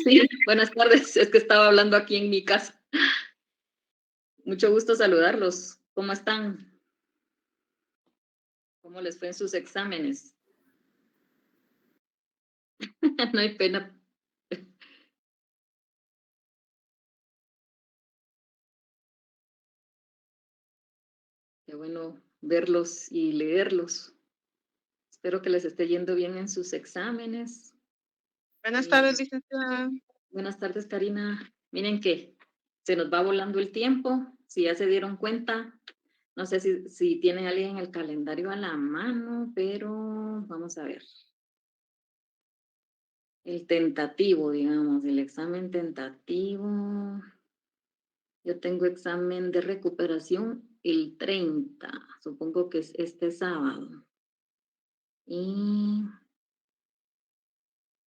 Sí, buenas tardes. Es que estaba hablando aquí en mi casa. Mucho gusto saludarlos. ¿Cómo están? ¿Cómo les fue en sus exámenes? No hay pena. Qué bueno verlos y leerlos. Espero que les esté yendo bien en sus exámenes. Buenas Y tardes, licenciada. buenas tardes, Karina. Miren que se nos va volando el tiempo. Si ya se dieron cuenta, no sé si tiene alguien el calendario a la mano, pero vamos a ver. El tentativo, digamos, el examen tentativo. Yo tengo examen de recuperación el 30, supongo que es este sábado. Y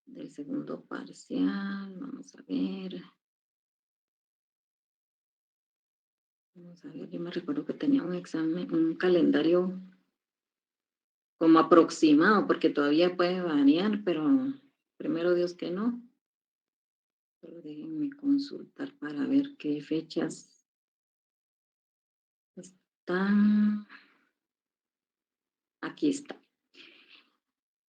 del segundo parcial, vamos a ver. Vamos a ver, yo me recuerdo que tenía un examen, un calendario como aproximado, porque todavía puede variar, pero primero Dios que no. Pero déjenme consultar para ver qué fechas están. Aquí está.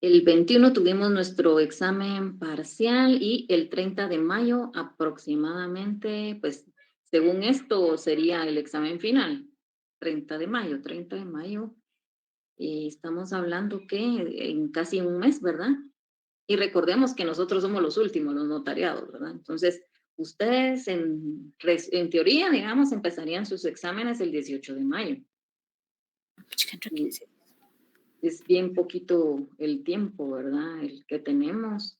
El 21 tuvimos nuestro examen parcial y el 30 de mayo aproximadamente, pues según esto sería el examen final. 30 de mayo. Y estamos hablando que en casi un mes, ¿verdad? Y recordemos que nosotros somos los últimos, los notariados, ¿verdad? Entonces, ustedes en teoría, digamos, empezarían sus exámenes el 18 de mayo. Y es bien poquito el tiempo, ¿verdad? El que tenemos.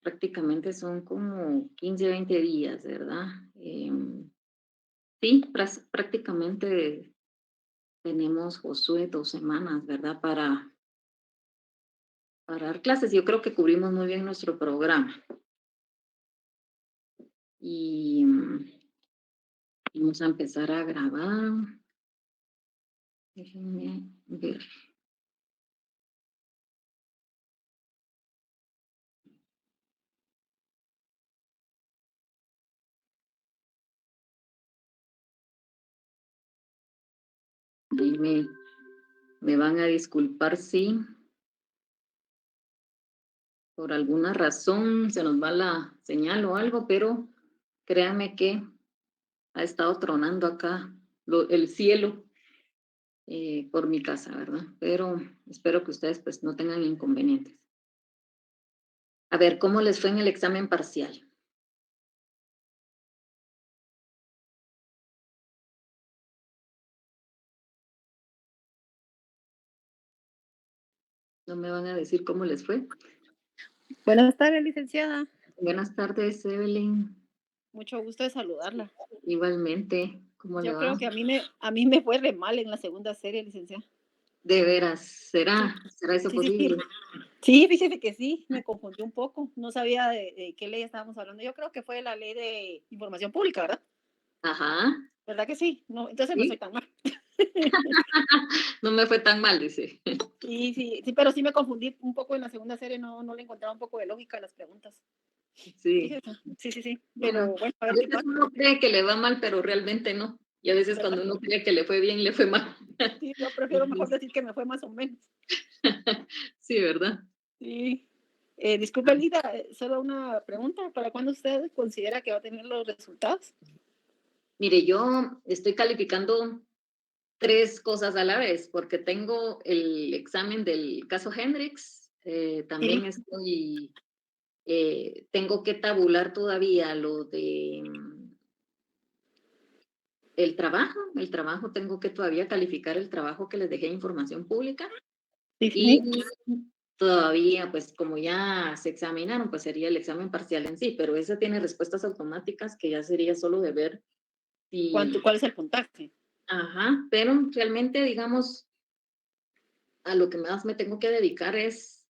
Prácticamente son como 15, 20 días, ¿verdad? Sí, prácticamente tenemos, Josué, 2 semanas, ¿verdad? Para dar clases. Yo creo que cubrimos muy bien nuestro programa. Y vamos a empezar a grabar. Déjenme ver. Ahí me van a disculpar si por alguna razón se nos va la señal o algo, pero créanme que ha estado tronando acá el cielo por mi casa, ¿verdad? Pero espero que ustedes pues no tengan inconvenientes. A ver, ¿cómo les fue en el examen parcial? ¿No me van a decir cómo les fue? Buenas tardes, licenciada. Buenas tardes, Evelyn. Mucho gusto de saludarla. Igualmente, ¿cómo le Yo va? creo que a mí me fue re mal en la segunda serie, licenciada. De veras, Sí, ¿será eso sí, sí, sí. posible? Sí, fíjese que sí, me confundió un poco. No sabía de qué ley estábamos hablando. Yo creo que fue la ley de información pública, ¿verdad? Ajá, ¿Verdad que sí? No, entonces no soy sí. tan mal. No me fue tan mal, dice. Sí, sí, sí, pero sí me confundí un poco en la segunda serie, no le encontraba un poco de lógica a las preguntas. Sí. Fíjese, sí, sí, sí. Pero Bueno, bueno, a a ver qué veces pasa, uno cree que le va mal, pero realmente no. Y a veces ¿verdad? cuando uno cree que le fue bien, le fue mal. Sí, yo prefiero mejor Entonces, decir que me fue más o menos. sí, ¿verdad? Sí. Disculpe, Lida, solo una pregunta. ¿Para cuándo usted considera que va a tener los resultados? Mire, yo estoy calificando 3 cosas a la vez, porque tengo el examen del caso Hendrix, Sí. también tengo que tabular todavía lo de el trabajo tengo que todavía calificar el trabajo que les dejé de información pública Sí, sí, y sí. todavía, pues como ya se examinaron, pues sería el examen parcial en sí, pero ese tiene respuestas automáticas que ya sería solo de ver si, ¿Cuál es el puntaje? ajá, pero realmente, digamos, a lo que más me tengo que dedicar es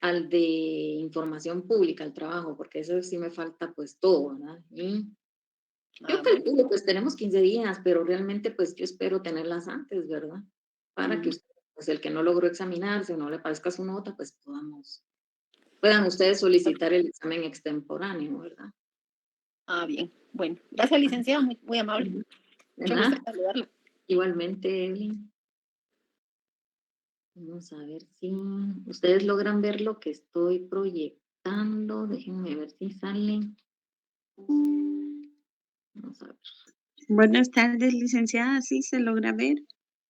al de información pública, al trabajo, porque eso sí me falta pues todo, ¿verdad? Y yo Ah, bueno. calculo, pues tenemos 15 días, pero realmente pues yo espero tenerlas antes, ¿verdad? Para que Mm, usted, pues el que no logró examinarse o no le parezca su nota, pues podamos. puedan ustedes solicitar el examen extemporáneo, ¿verdad? Ah, bien. Bueno, gracias, licenciada, muy, muy amable. Ujú. De Mucho gusto en nada, saludarla. igualmente, Evelyn. Vamos a ver si ustedes logran ver lo que estoy proyectando. Déjenme ver si sale. Vamos a ver. Buenas tardes, licenciada. Sí, se logra ver.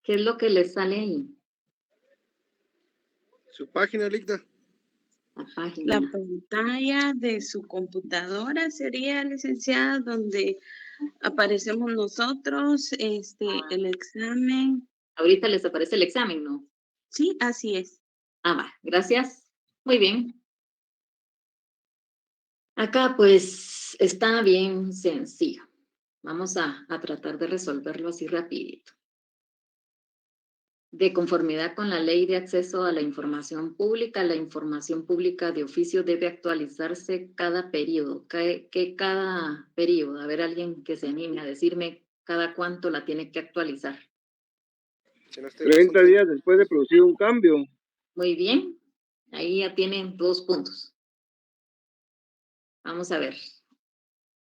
¿Qué es lo que les sale ahí? Su página, Ligda. La La página. pantalla de su computadora sería, licenciada, donde aparecemos nosotros, el examen. Ahorita les aparece el examen, ¿no? Sí, así es. Ah, va, gracias. Muy bien. Acá pues está bien sencillo. Vamos a tratar de resolverlo así rapidito. De conformidad con la Ley de Acceso a la Información Pública, la información pública de oficio debe actualizarse cada periodo. ¿Qué cada periodo? A ver, alguien que se anime a decirme cada cuánto la tiene que actualizar. 30 días después de producir un cambio. Muy bien. Ahí ya tienen 2 puntos. Vamos a ver.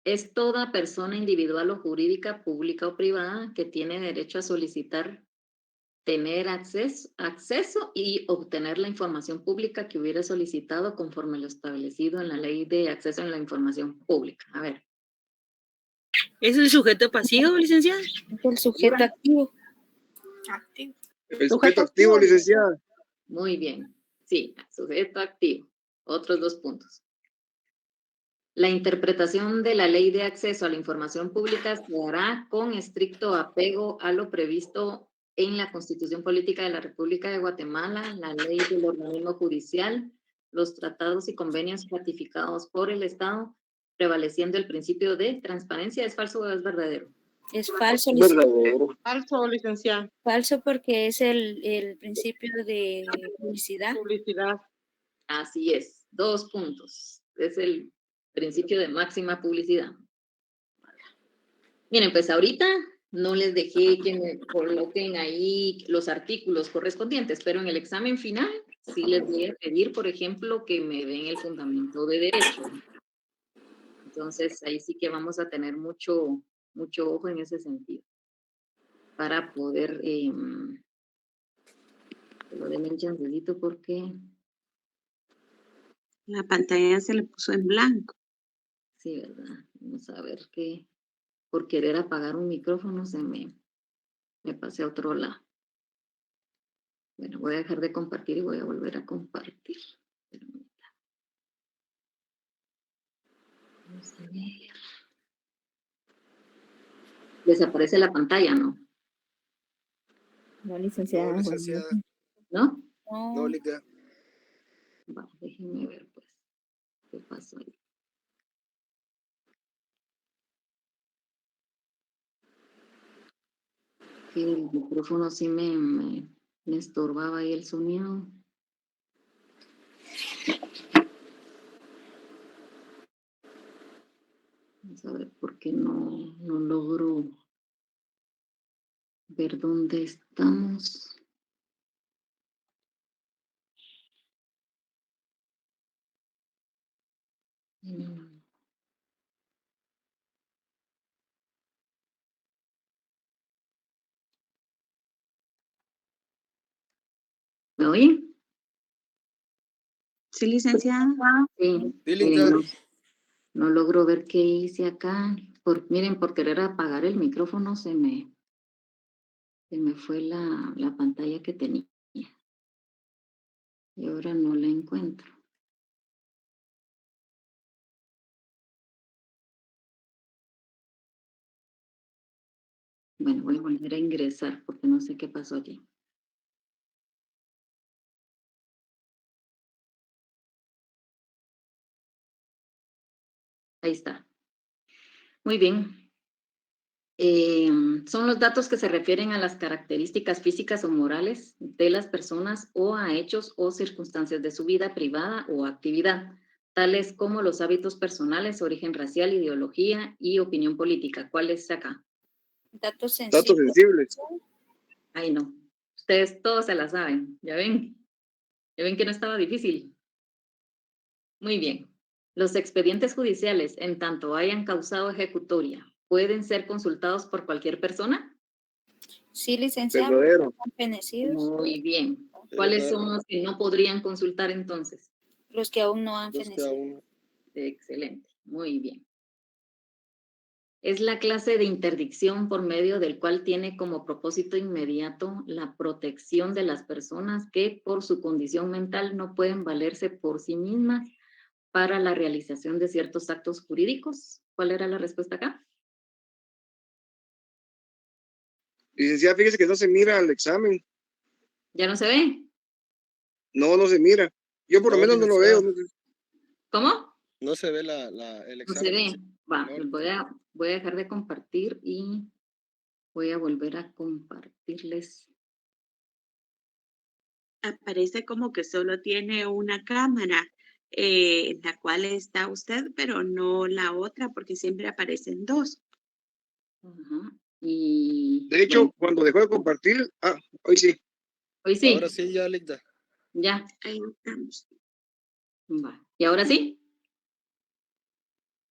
Es toda persona individual o jurídica, pública o privada que tiene derecho a solicitar tener acceso y obtener la información pública que hubiera solicitado conforme lo establecido en la Ley de Acceso a la Información Pública. A ver. ¿Es el sujeto pasivo, licenciada? El sujeto activo. El sujeto activo, licenciada. Muy bien. Sí, sujeto activo. Otros 2 puntos. La interpretación de la Ley de Acceso a la Información Pública se hará con estricto apego a lo previsto en la Constitución Política de la República de Guatemala, la Ley del Organismo Judicial, los tratados y convenios ratificados por el Estado, prevaleciendo el principio de transparencia. ¿Es falso o es verdadero? Es falso, Verdadero. Falso, licenciada. falso porque es el principio de publicidad. Publicidad. Así es. 2 puntos. Es el principio de máxima publicidad. Miren, pues ahorita no les dejé que me coloquen ahí los artículos correspondientes, pero en el examen final sí les voy a pedir, por ejemplo, que me den el fundamento de derecho. Entonces, ahí sí que vamos a tener mucho ojo en ese sentido para poder, lo denme un chancecito porque, La pantalla se le puso en blanco. sí, ¿verdad? Vamos a ver que por querer apagar un micrófono me pasé a otro lado. Bueno, voy a dejar de compartir y voy a volver a compartir. Vamos a ver. Desaparece la pantalla, ¿no? No, licenciada. No, licenciada. ¿No? No, Ligda. Va, déjenme ver, pues, qué pasó ahí. Que el micrófono sí me estorbaba ahí el sonido. Vamos a ver por qué no logro ver dónde estamos. Mm. ¿Me oyen? Sí, licenciada. Sí. Sí, Miren, Ligda. no logro ver qué hice acá. Miren, por querer apagar el micrófono se me fue la pantalla que tenía. Y ahora no la encuentro. Bueno, voy a volver a ingresar porque no sé qué pasó allí. Ahí está. Muy bien. Son los datos que se refieren a las características físicas o morales de las personas o a hechos o circunstancias de su vida privada o actividad, tales como los hábitos personales, origen racial, ideología y opinión política. ¿Cuál es acá? Datos Datos sensibles. sensibles. Ay, no. Ustedes todos se la saben. ¿Ya ven? ¿Ya ven que no estaba difícil? Muy bien. Los expedientes judiciales, en tanto hayan causado ejecutoria, ¿pueden ser consultados por cualquier persona? Sí, licenciada, Verdadero. están fenecidos. Muy bien. ¿Cuáles son los que no podrían consultar entonces? Los que aún no han Los que fenecido. aún Excelente. Muy bien. Es la clase de interdicción por medio del cual tiene como propósito inmediato la protección de las personas que por su condición mental no pueden valerse por sí mismas para la realización de ciertos actos jurídicos. ¿Cuál era la respuesta acá? Licenciada, fíjese que no se mira el examen. ¿Ya no se ve? No se mira. Yo por lo No, menos no lo veo. licenciada. ¿Cómo? no se ve el No se examen. ve. licenciada. Va, No, pues voy a dejar de compartir y voy a volver a compartirles. Aparece como que solo tiene una cámara en la cual está usted, pero no la otra, porque siempre aparecen dos. Ajá. Y De hecho, bueno, cuando dejó de compartir, hoy sí. hoy sí, Ahora sí, ya, Ligda. ya. Ahí estamos. Va. ¿Y ahora sí?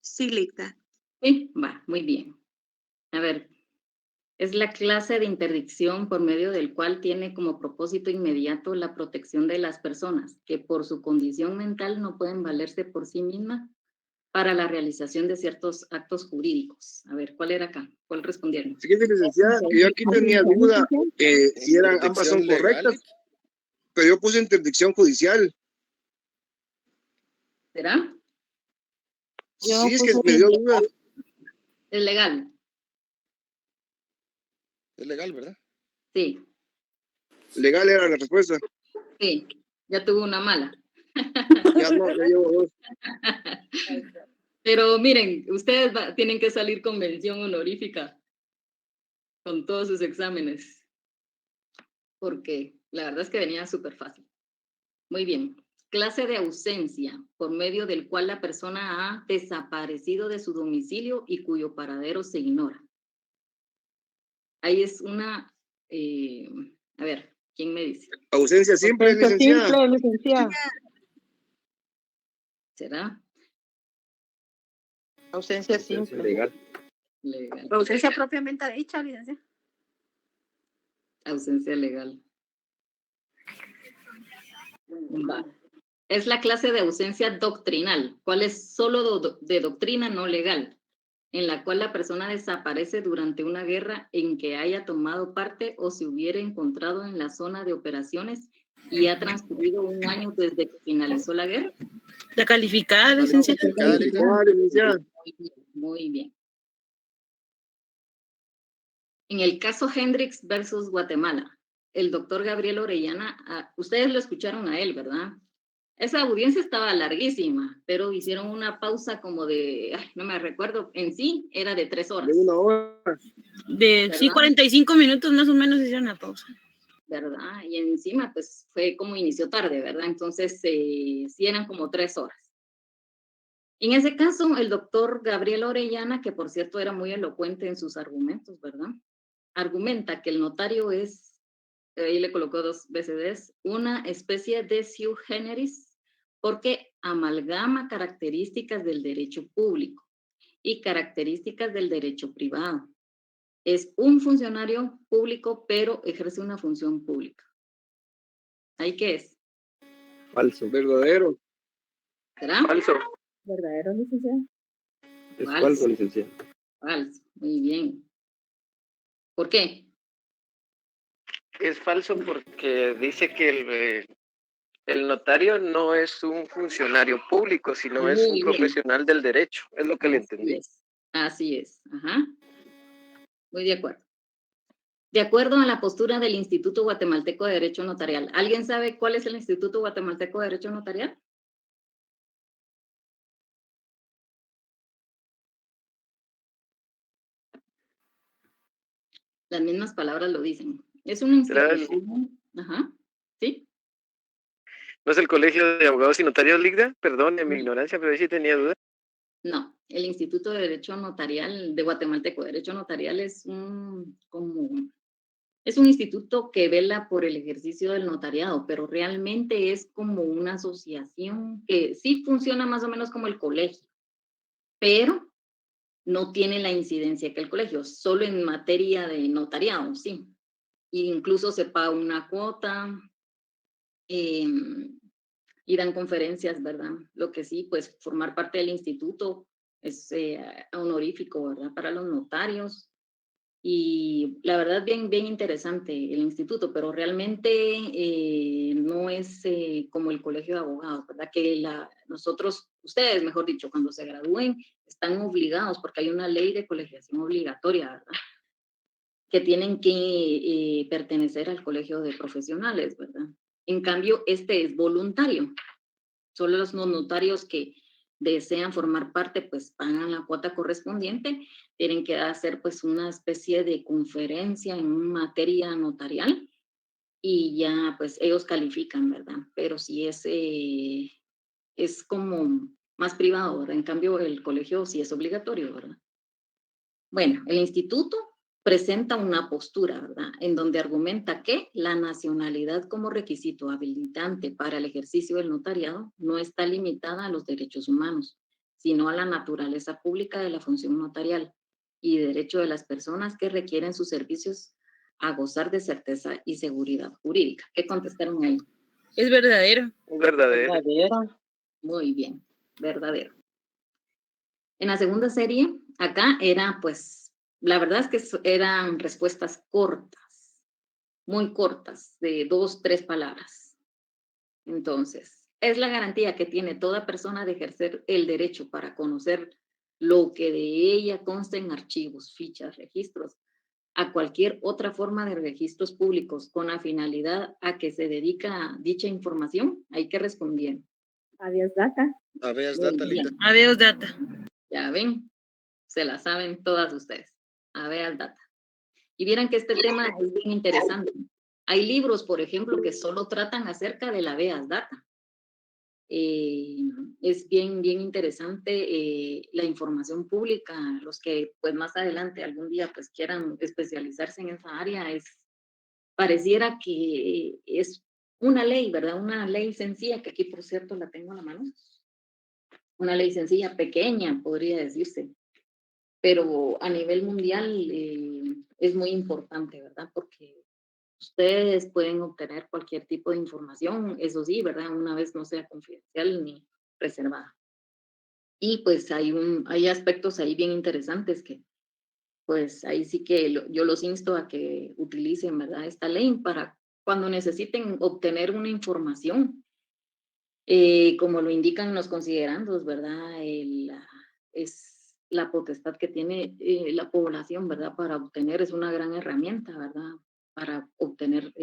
Sí, Licta. Sí, va, muy bien. A ver, es la clase de interdicción por medio del cual tiene como propósito inmediato la protección de las personas que por su condición mental no pueden valerse por sí mismas para la realización de ciertos actos jurídicos. A ver, ¿cuál era acá? ¿Cuál respondieron? Fíjese, licenciada, que yo aquí tenía duda si eran ambas son Interdicción legal. correctas, pero yo puse interdicción judicial. ¿Será? Yo Sí, es que puse me dio duda. ¿Es legal? Es legal, ¿verdad? Sí, Legal era la respuesta. sí. Ya tuvo una mala. Ya no, ya llevo dos. Pero miren, ustedes tienen que salir con mención honorífica con todos sus exámenes, porque la verdad es que venía súper fácil. Muy bien. Clase de ausencia, por medio del cual la persona ha desaparecido de su domicilio y cuyo paradero se ignora. Ahí es una, a ver, ¿quién me dice? Ausencia simple, licenciada. licenciada. ¿Será? Ausencia simple. Legal. Legal. Ausencia propiamente dicha, licenciada. Ausencia legal. Va. Es la clase de ausencia doctrinal, cuál es solo de doctrina no legal, en la cual la persona desaparece durante una guerra en que haya tomado parte o se hubiera encontrado en la zona de operaciones y ha transcurrido un año desde que finalizó la guerra. La calificada, licenciada. Calificada, Ligda. Licenciada. Muy bien. En el caso Hendrix versus Guatemala, el doctor Gabriel Orellana, ustedes lo escucharon a él, ¿verdad? Esa audiencia estaba larguísima, pero hicieron una pausa como de, no me recuerdo, en sí era de 3 horas. De 1 hora. Sí, 45 minutos más o menos hicieron la pausa. ¿Verdad? Y encima, pues, fue como inició tarde, ¿verdad? Entonces, sí eran como 3 horas. En ese caso, el doctor Gabriel Orellana, que por cierto era muy elocuente en sus argumentos, ¿verdad? Argumenta que el notario es, ahí le colocó 2 veces, una especie de sui generis, porque amalgama características del derecho público y características del derecho privado. Es un funcionario público, pero ejerce una función pública. ¿Ahí qué es? Falso. Verdadero. ¿Será? Falso. ¿Verdadero, licenciada? Es Falso. falso, licenciada. Falso, muy bien. ¿Por qué? Es falso porque dice que el notario no es un funcionario público, sino es un Muy bien. profesional del derecho. Es lo que le entendí. Así es. Ajá. Muy de acuerdo. De acuerdo a la postura del Instituto Guatemalteco de Derecho Notarial. ¿Alguien sabe cuál es el Instituto Guatemalteco de Derecho Notarial? Las mismas palabras lo dicen. Es una institución. Ajá. ¿Sí? ¿No es el Colegio de Abogados y Notarios, Ligda? Perdón, en mi ignorancia, pero ahí sí tenía duda. No, el Instituto de Derecho Notarial de Guatemalteco de Derecho Notarial es como Es un instituto que vela por el ejercicio del notariado, pero realmente es como una asociación que sí funciona más o menos como el colegio, pero no tiene la incidencia que el colegio, solo en materia de notariado, sí. E incluso se paga una cuota, eh, y dan conferencias, ¿verdad? Lo que sí, pues formar parte del instituto es honorífico, ¿verdad? Para los notarios. Y la verdad, bien interesante el instituto, pero realmente no es como el colegio de abogados, ¿verdad? Que nosotros, ustedes, mejor dicho, cuando se gradúen, están obligados, porque hay una ley de colegiación obligatoria, ¿verdad? Que tienen que pertenecer al colegio de profesionales, ¿verdad? En cambio, este es voluntario. Solo los notarios que desean formar parte, pues pagan la cuota correspondiente, tienen que hacer pues una especie de conferencia en materia notarial y ya pues ellos califican, ¿verdad? Pero sí es como más privado, ¿verdad? En cambio el colegio sí es obligatorio, ¿verdad? Bueno, el instituto presenta una postura, ¿verdad? En donde argumenta que la nacionalidad como requisito habilitante para el ejercicio del notariado no está limitada a los derechos humanos, sino a la naturaleza pública de la función notarial y derecho de las personas que requieren sus servicios a gozar de certeza y seguridad jurídica. ¿Qué contestaron ahí? Es verdadero. Verdadero. Muy bien, verdadero. En la segunda serie, acá era pues, la verdad es que eran respuestas cortas, muy cortas, de 2, 3 palabras. Entonces, es la garantía que tiene toda persona de ejercer el derecho para conocer lo que de ella consta en archivos, fichas, registros, a cualquier otra forma de registros públicos con la finalidad a que se dedica dicha información. Hay que responder. Adiós, data. Habeas Muy data, bien. Linda. Habeas data. Ya ven, se la saben todas ustedes. Habeas data. Y vieran que este tema es bien interesante. Hay libros, por ejemplo, que solo tratan acerca de la habeas data. Es bien interesante la información pública. Los que pues más adelante algún día pues quieran especializarse en esa área, pareciera que es una ley, ¿verdad? Una ley sencilla, que aquí por cierto la tengo a la mano. Una ley sencilla, pequeña, podría decirse, pero a nivel mundial es muy importante, ¿verdad? Porque ustedes pueden obtener cualquier tipo de información, eso sí, ¿verdad? Una vez no sea confidencial ni reservada. Y pues hay aspectos ahí bien interesantes que, pues ahí sí que yo los insto a que utilicen, ¿verdad? Esta ley para cuando necesiten obtener una información, como lo indican los considerandos, ¿verdad? Es la potestad que tiene la población, ¿verdad? Para obtener, es una gran herramienta, ¿verdad? Para obtener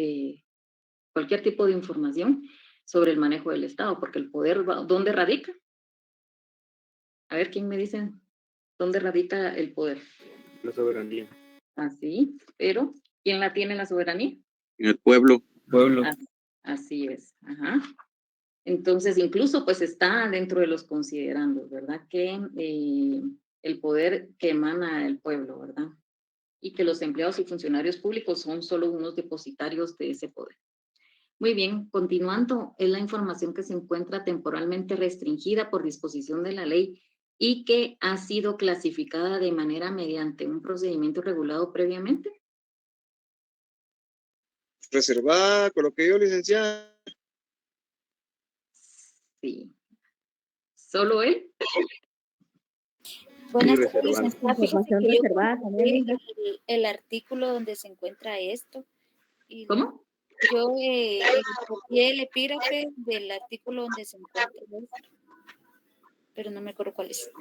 cualquier tipo de información sobre el manejo del Estado, porque el poder, ¿dónde radica? A ver, ¿quién me dice dónde radica el poder? La soberanía. Así, pero ¿quién la tiene la soberanía? El pueblo. Así es, ajá. Entonces, incluso pues está dentro de los considerandos, ¿verdad? Que el poder que emana del pueblo, ¿verdad? Y que los empleados y funcionarios públicos son solo unos depositarios de ese poder. Muy bien, continuando, es la información que se encuentra temporalmente restringida por disposición de la ley y que ha sido clasificada de manera mediante un procedimiento regulado previamente. Reservada, coloqué yo, licenciada. Sí. ¿Solo él? Buenas tardes, reservada. licenciada. Fíjese Información que yo reservada también, consulté Linda. el artículo donde se encuentra esto y ¿Cómo? yo copié el epígrafe del artículo donde se encuentra esto, pero no me acuerdo cuál es.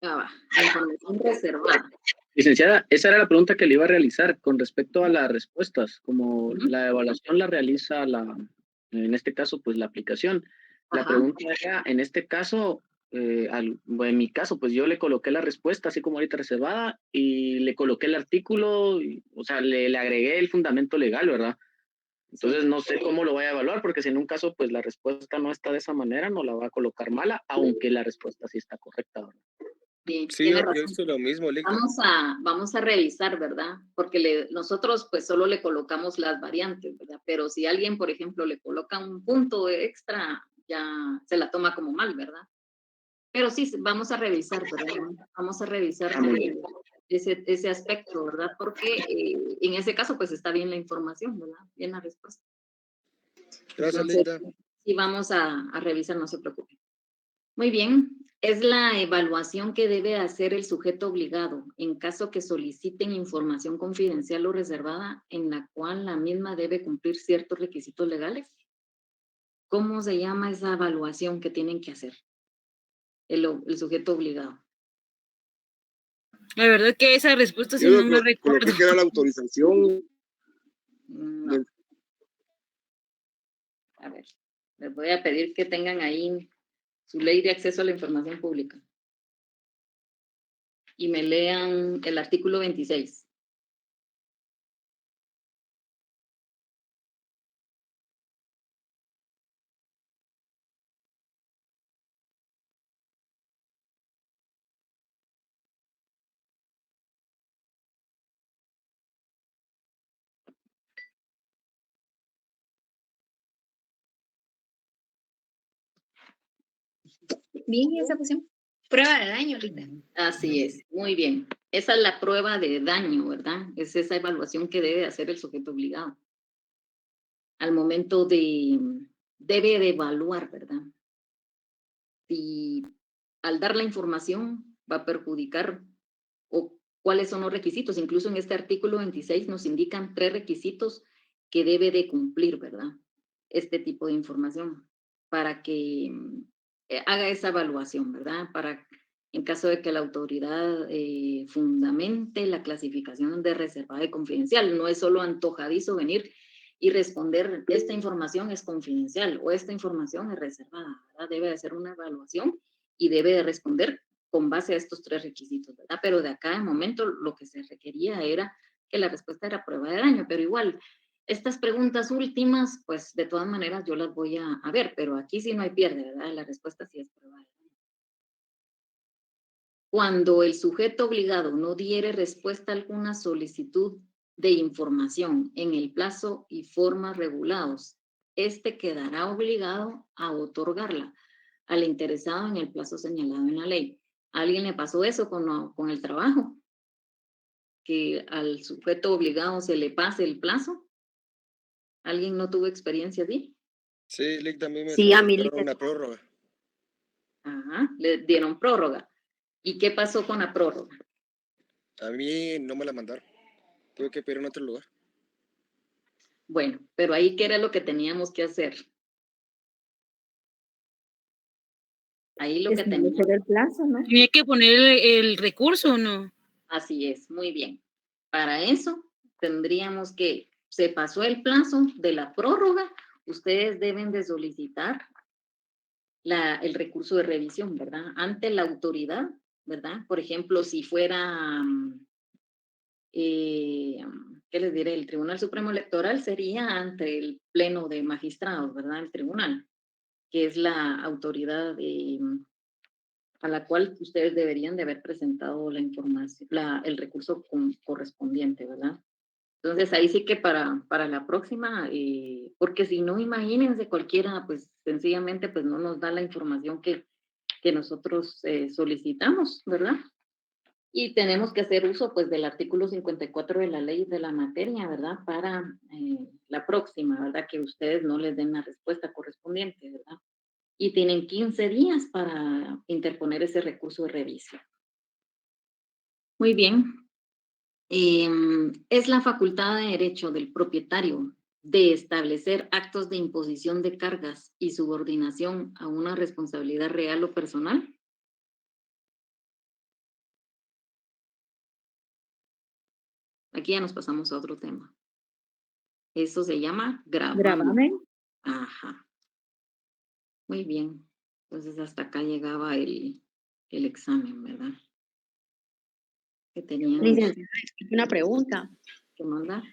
Ah, va. Información reservada. Licenciada, esa era la pregunta que le iba a realizar con respecto a las respuestas, como Ujú. la evaluación la realiza en este caso, pues la aplicación. La Ajá. pregunta era, en este caso, en mi caso, pues yo le coloqué la respuesta, así como ahorita reservada, y le coloqué el artículo, o sea, le agregué el fundamento legal, ¿verdad? Entonces no sé cómo lo voy a evaluar, porque si en un caso, pues la respuesta no está de esa manera, no la va a colocar mala, aunque la respuesta sí está correcta, ¿verdad? Sí, Sí, tiene yo razón. hice lo mismo, Ligda. Vamos a revisar, ¿verdad? Porque nosotros pues solo le colocamos las variantes, ¿verdad? Pero si alguien, por ejemplo, le coloca un punto extra, ya se la toma como mal, ¿verdad? Pero sí, vamos a revisar, ¿verdad? Vamos a revisar ese aspecto, ¿verdad? Porque en ese caso pues está bien la información, ¿verdad? Bien la respuesta. Gracias, Entonces, Ligda. sí vamos a revisar, no se preocupe. Muy bien, es la evaluación que debe hacer el sujeto obligado en caso que soliciten información confidencial o reservada en la cual la misma debe cumplir ciertos requisitos legales. ¿Cómo se llama esa evaluación que tienen que hacer el sujeto obligado? La verdad que esa respuesta sí Yo no me recuerdo. coloqué que era la autorización. No. A ver, les voy a pedir que tengan ahí su ley de acceso a la información pública y me lean el artículo 26. Bien, esa cuestión. Prueba de daño, ahorita. Así es, muy bien. Esa es la prueba de daño, ¿verdad? Es esa evaluación que debe hacer el sujeto obligado. Al momento debe de evaluar, ¿verdad? Si al dar la información va a perjudicar o cuáles son los requisitos. Incluso en este artículo 26 nos indican 3 requisitos que debe de cumplir, ¿verdad? Este tipo de información para que haga esa evaluación, ¿verdad? Para, en caso de que la autoridad fundamente la clasificación de reservada y confidencial. No es solo antojadizo venir y responder, esta información es confidencial o esta información es reservada, ¿verdad? Debe de hacer una evaluación y debe de responder con base a estos 3 requisitos, ¿verdad? Pero de acá en momento lo que se requería era que la respuesta era prueba de daño, pero igual, estas preguntas últimas, pues de todas maneras yo las voy a ver, pero aquí sí no hay pierde, ¿verdad? La respuesta sí es prueba de daño. Cuando el sujeto obligado no diere respuesta a alguna solicitud de información en el plazo y formas regulados, este quedará obligado a otorgarla al interesado en el plazo señalado en la ley. ¿A alguien le pasó eso con el trabajo? Que al sujeto obligado se le pase el plazo. ¿Alguien no tuvo experiencia así? Sí, Ligda, a mí me Sí, a mí solicitaron una prórroga. Ajá, le dieron prórroga. ¿Y qué pasó con la prórroga? A mí no me la mandaron. Tuve que pedir en otro lugar. Bueno, pero ahí, ¿qué era lo que teníamos que hacer? Ahí lo que teníamos. Establecer el plazo, ¿no? Tenía que poner el recurso, ¿no? Así es, muy bien. Para eso tendríamos que, se pasó el plazo de la prórroga, ustedes deben de solicitar el recurso de revisión, ¿verdad? Ante la autoridad, ¿verdad? Por ejemplo, si fuera, ¿qué les diré? El Tribunal Supremo Electoral sería ante el Pleno de Magistrados, ¿verdad? El tribunal, que es la autoridad a la cual ustedes deberían de haber presentado la información, el recurso correspondiente, ¿verdad? Entonces ahí sí que para la próxima, porque si no, imagínense cualquiera, pues sencillamente pues no nos da la información que nosotros solicitamos, ¿verdad? Y tenemos que hacer uso pues del artículo 54 de la ley de la materia, ¿verdad? Para la próxima, ¿verdad? Que ustedes no les den la respuesta correspondiente, ¿verdad? Y tienen 15 días para interponer ese recurso de revisión. Muy bien. Es la facultad de derecho del propietario de establecer actos de imposición de cargas y subordinación a una responsabilidad real o personal. Aquí ya nos pasamos a otro tema. Eso se llama gravamen. Gravamen. Ajá. Muy bien. Entonces hasta acá llegaba el examen, ¿verdad? Que tenían Licenciada, una pregunta. que mandar.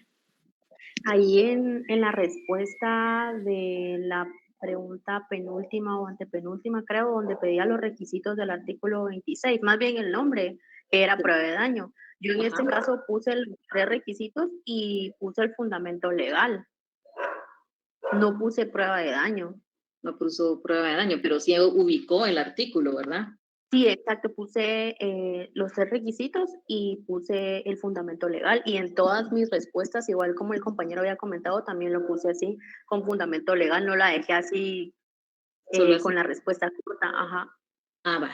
Ahí en la respuesta de pregunta penúltima o antepenúltima, creo, donde pedía los requisitos del artículo 26, más bien el nombre, que era prueba de daño. Yo en este Ajá. caso puse los 3 requisitos y puse el fundamento legal. No puse prueba de daño. No puso prueba de daño, pero sí ubicó el artículo, ¿verdad? Sí, exacto, puse los 3 requisitos y puse el fundamento legal. Y en todas mis respuestas, igual como el compañero había comentado, también lo puse así, con fundamento legal, no la dejé así Solo así. con la respuesta corta. Ajá. Va.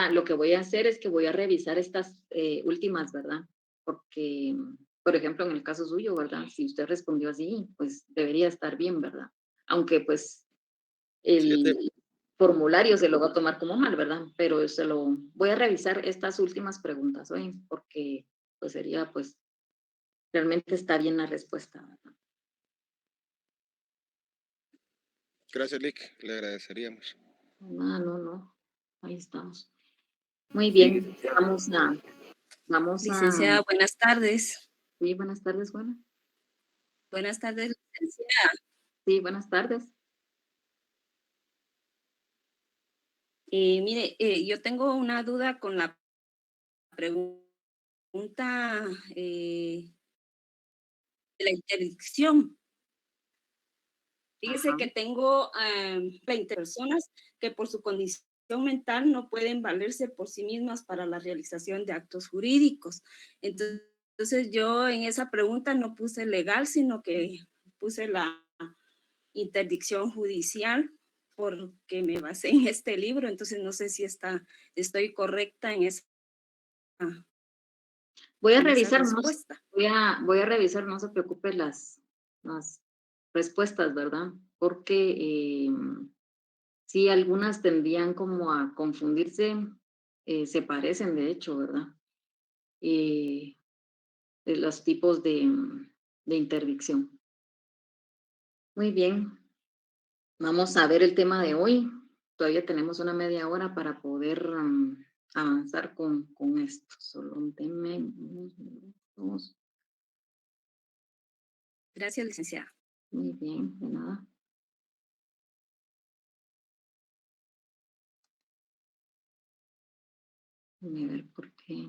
Lo que voy a hacer es que voy a revisar estas últimas, ¿verdad? Porque, por ejemplo, en el caso suyo, ¿verdad? Si usted respondió así, pues debería estar bien, ¿verdad? Aunque pues el formulario se lo va a tomar como mal, ¿verdad? Pero voy a revisar estas últimas preguntas hoy, porque pues sería, pues, realmente está bien la respuesta, ¿verdad? Gracias, Lick. Le agradeceríamos. No. Ahí estamos. Muy bien. Vamos a... Licenciada, buenas tardes. Sí, buenas tardes, Juana. Buenas tardes, licenciada. Sí, buenas tardes. Mire, yo tengo una duda con la pregunta de la interdicción. Fíjese que tengo 20 personas que por su condición mental no pueden valerse por sí mismas para la realización de actos jurídicos. Entonces yo en esa pregunta no puse legal, sino que puse la interdicción judicial porque me basé en este libro, entonces no sé si estoy correcta en esa Voy a en esa revisar, respuesta. voy a revisar, no se preocupe las respuestas, ¿verdad? Porque sí, algunas tendrían como a confundirse, se parecen de hecho, ¿verdad? De los tipos de interdicción. Muy bien, vamos a ver el tema de hoy. Todavía tenemos una media hora para poder avanzar con esto. Solo un tema, unos minutos. Gracias, licenciada. Muy bien, de nada. Déjame ver por qué.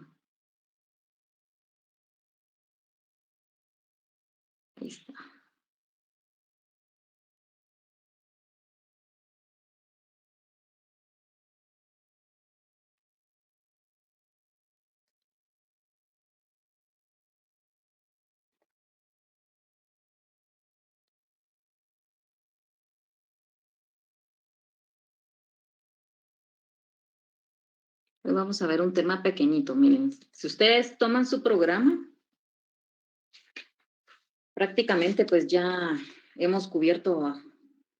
Ahí está. Hoy vamos a ver un tema pequeñito, miren. Si ustedes toman su programa, prácticamente pues ya hemos cubierto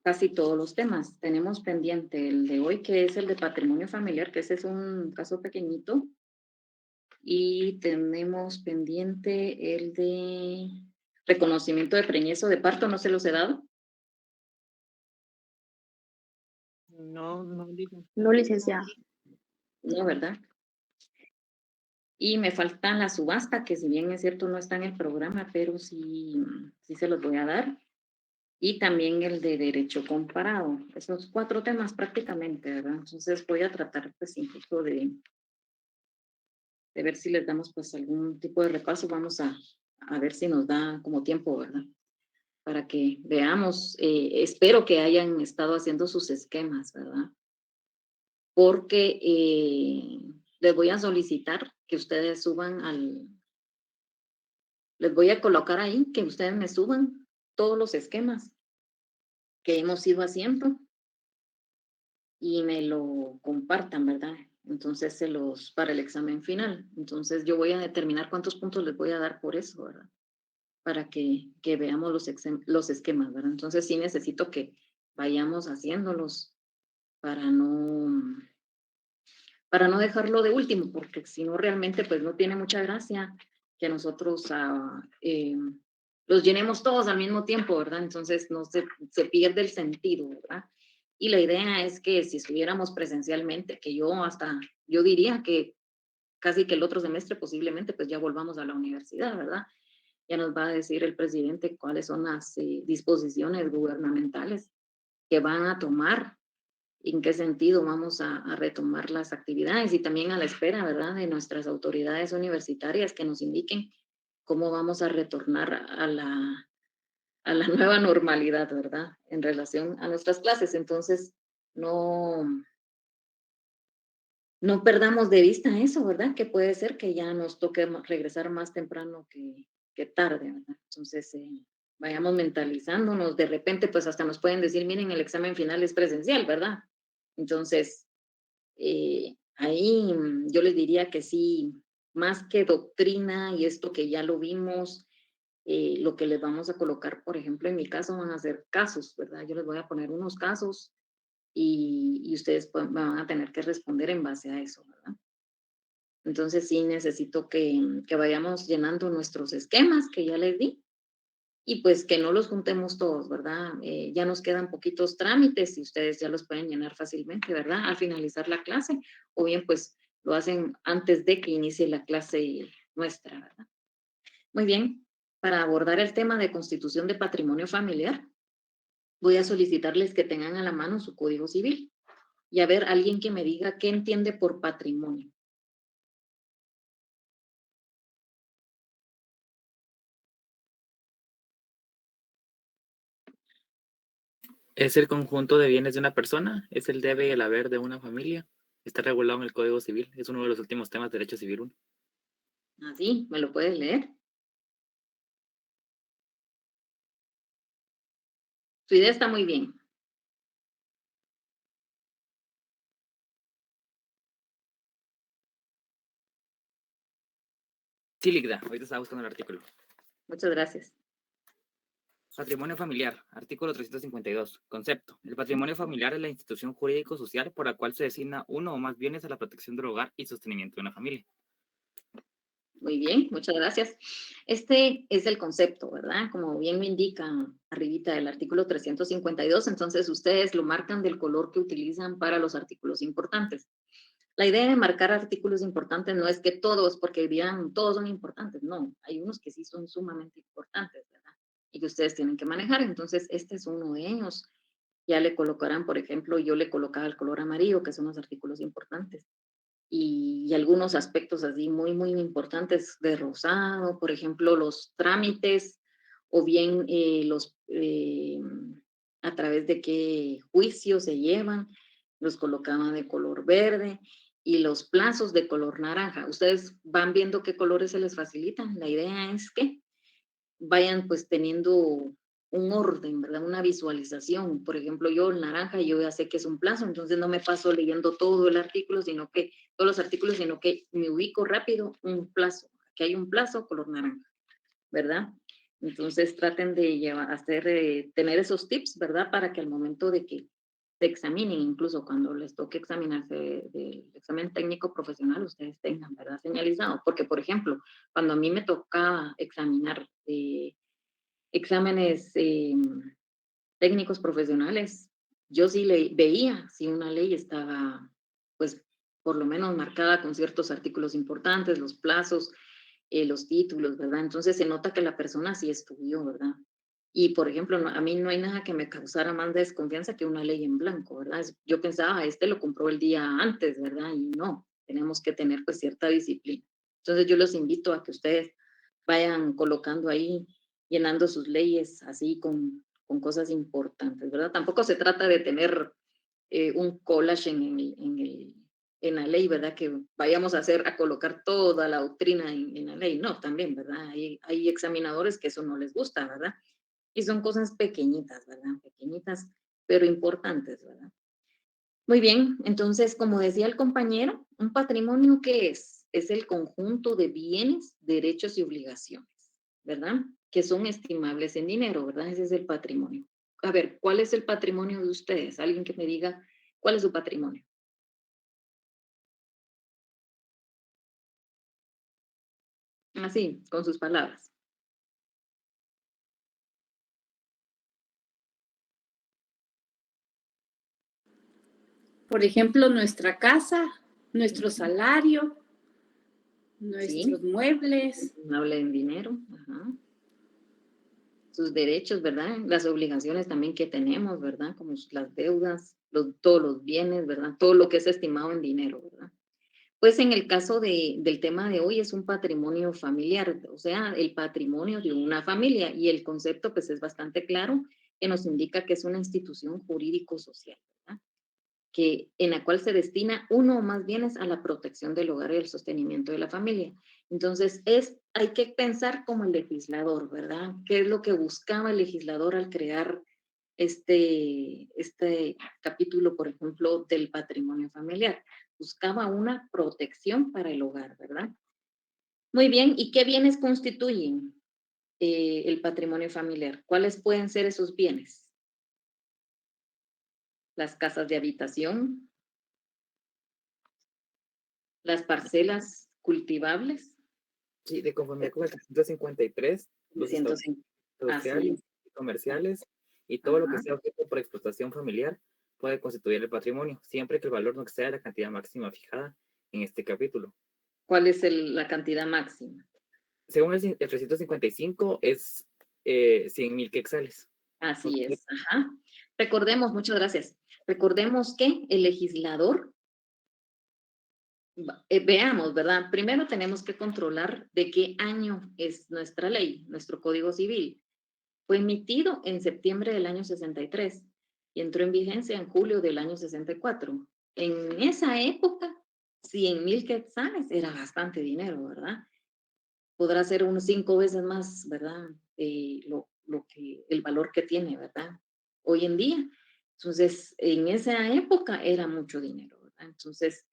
casi todos los temas. Tenemos pendiente el de hoy, que es el de patrimonio familiar, que ese es un caso pequeñito. Y tenemos pendiente el de reconocimiento de preñez o de parto, ¿no se los he dado? No, licenciada. No, ¿verdad? Y me falta la subasta, que si bien es cierto no está en el programa, pero sí se los voy a dar. Y también el de derecho comparado. Esos 4 temas prácticamente, ¿verdad? Entonces voy a tratar pues incluso de ver si les damos pues algún tipo de repaso. Vamos a ver si nos da como tiempo, ¿verdad? Para que veamos, espero que hayan estado haciendo sus esquemas, ¿verdad? Porque les voy a solicitar que ustedes les voy a colocar ahí, que ustedes me suban todos los esquemas que hemos ido haciendo y me lo compartan, ¿verdad? Entonces para el examen final. Entonces yo voy a determinar cuántos puntos les voy a dar por eso, ¿verdad? Para que veamos los esquemas, ¿verdad? Entonces sí necesito que vayamos haciéndolos para no dejarlo de último, porque si no realmente pues no tiene mucha gracia que nosotros los llenemos todos al mismo tiempo, ¿verdad? Entonces no se pierde el sentido, ¿verdad? Y la idea es que si estuviéramos presencialmente, que yo diría que casi que el otro semestre posiblemente pues ya volvamos a la universidad, ¿verdad? Ya nos va a decir el presidente cuáles son las disposiciones gubernamentales que van a tomar, en qué sentido vamos a retomar las actividades y también a la espera, ¿verdad?, de nuestras autoridades universitarias que nos indiquen cómo vamos a retornar a la nueva normalidad, ¿verdad?, en relación a nuestras clases. Entonces, no perdamos de vista eso, ¿verdad?, que puede ser que ya nos toque regresar más temprano que tarde, ¿verdad? Entonces, vayamos mentalizándonos. De repente, pues hasta nos pueden decir, miren, el examen final es presencial, ¿verdad? Entonces, ahí yo les diría que sí, más que doctrina y esto que ya lo vimos, lo que les vamos a colocar, por ejemplo, en mi caso van a ser casos, ¿verdad? Yo les voy a poner unos casos y ustedes me van a tener que responder en base a eso, ¿verdad? Entonces sí necesito que vayamos llenando nuestros esquemas que ya les di y pues que no los juntemos todos, ¿verdad? Ya nos quedan poquitos trámites y ustedes ya los pueden llenar fácilmente, ¿verdad? Al finalizar la clase o bien pues lo hacen antes de que inicie la clase nuestra, ¿verdad? Muy bien, para abordar el tema de constitución de patrimonio familiar, voy a solicitarles que tengan a la mano su código civil y a ver alguien que me diga qué entiende por patrimonio. Es el conjunto de bienes de una persona, es el debe y el haber de una familia. Está regulado en el Código Civil, es uno de los últimos temas de Derecho Civil 1. Así, ¿me lo puedes leer? Su idea está muy bien. Sí, Ligda, ahorita estaba buscando el artículo. Muchas gracias. Patrimonio familiar, artículo 352. Concepto. El patrimonio familiar es la institución jurídico-social por la cual se designa uno o más bienes a la protección del hogar y sostenimiento de una familia. Muy bien, muchas gracias. Este es el concepto, ¿verdad? Como bien me indica arribita del artículo 352, entonces ustedes lo marcan del color que utilizan para los artículos importantes. La idea de marcar artículos importantes no es que todos, porque digan todos son importantes, no, hay unos que sí son sumamente importantes, ¿verdad? Y que ustedes tienen que manejar, entonces este es uno de ellos. Ya le colocarán, por ejemplo, yo le colocaba el color amarillo, que son los artículos importantes. Y algunos aspectos así muy, muy importantes de rosado, por ejemplo, los trámites o bien a través de qué juicios se llevan, los colocaban de color verde y los plazos de color naranja. Ustedes van viendo qué colores se les facilitan. La idea es que vayan pues teniendo un orden, ¿verdad? Una visualización. Por ejemplo, yo el naranja, yo ya sé que es un plazo, entonces no me paso leyendo todo el artículo, todos los artículos, sino que me ubico rápido un plazo. Aquí hay un plazo color naranja, ¿verdad? Entonces traten de tener esos tips, ¿verdad? Para que al momento de que se examinen, incluso cuando les toque examinarse del examen técnico profesional, ustedes tengan, ¿verdad? Señalizado. Porque, por ejemplo, cuando a mí me tocaba examinar exámenes técnicos profesionales, yo sí veía si una ley estaba, pues, por lo menos marcada con ciertos artículos importantes, los plazos, los títulos, ¿verdad? Entonces se nota que la persona sí estudió, ¿verdad? Y, por ejemplo, a mí no hay nada que me causara más desconfianza que una ley en blanco, ¿verdad? Yo pensaba, este lo compró el día antes, ¿verdad? Y no, tenemos que tener pues cierta disciplina. Entonces yo los invito a que ustedes vayan colocando ahí, llenando sus leyes así con cosas importantes, ¿verdad? Tampoco se trata de tener un collage en la ley, ¿verdad? Que vayamos a colocar toda la doctrina en la ley. No, también, ¿verdad? Hay examinadores que eso no les gusta, ¿verdad? Y son cosas pequeñitas, ¿verdad? Pequeñitas, pero importantes, ¿verdad? Muy bien, entonces, como decía el compañero, un patrimonio, ¿qué es? Es el conjunto de bienes, derechos y obligaciones, ¿verdad? Que son estimables en dinero, ¿verdad? Ese es el patrimonio. A ver, ¿cuál es el patrimonio de ustedes? Alguien que me diga, ¿cuál es su patrimonio? Así, con sus palabras. Por ejemplo, nuestra casa, nuestro salario, nuestros muebles. Estimable en dinero. Ajá. sus derechos, ¿verdad? Las obligaciones también que tenemos, ¿verdad? Como las deudas, todos los bienes, ¿verdad? Todo lo que es estimado en dinero, ¿verdad? Pues en el caso del tema de hoy es un patrimonio familiar, o sea, el patrimonio de una familia, y el concepto pues es bastante claro, que nos indica que es una institución jurídico-social, ¿verdad? En la cual se destina uno o más bienes a la protección del hogar y el sostenimiento de la familia. Entonces, hay que pensar como el legislador, ¿verdad? ¿Qué es lo que buscaba el legislador al crear este capítulo, por ejemplo, del patrimonio familiar? Buscaba una protección para el hogar, ¿verdad? Muy bien, ¿y qué bienes constituyen el patrimonio familiar? ¿Cuáles pueden ser esos bienes? Las casas de habitación, las parcelas cultivables. Sí, de conformidad con el 353, los estados 150. Así industriales es. y comerciales y todo lo que Ajá. sea objeto por explotación familiar puede constituir el patrimonio, siempre que el valor no exceda la cantidad máxima fijada en este capítulo. ¿Cuál es la cantidad máxima? Según el 355 es 100,000 quetzales. Así es. Ajá. Recordemos, muchas gracias. Recordemos que el legislador, veamos, ¿verdad? Primero tenemos que controlar de qué año es nuestra ley, nuestro Código Civil. Fue emitido en septiembre del año 63 y entró en vigencia en julio del año 64. En esa época, 100,000 quetzales era bastante dinero, ¿verdad? Podrá ser unos 5 veces más, ¿verdad? El valor que tiene, ¿verdad? Hoy en día. Entonces, en esa época era mucho dinero, ¿verdad? Entonces,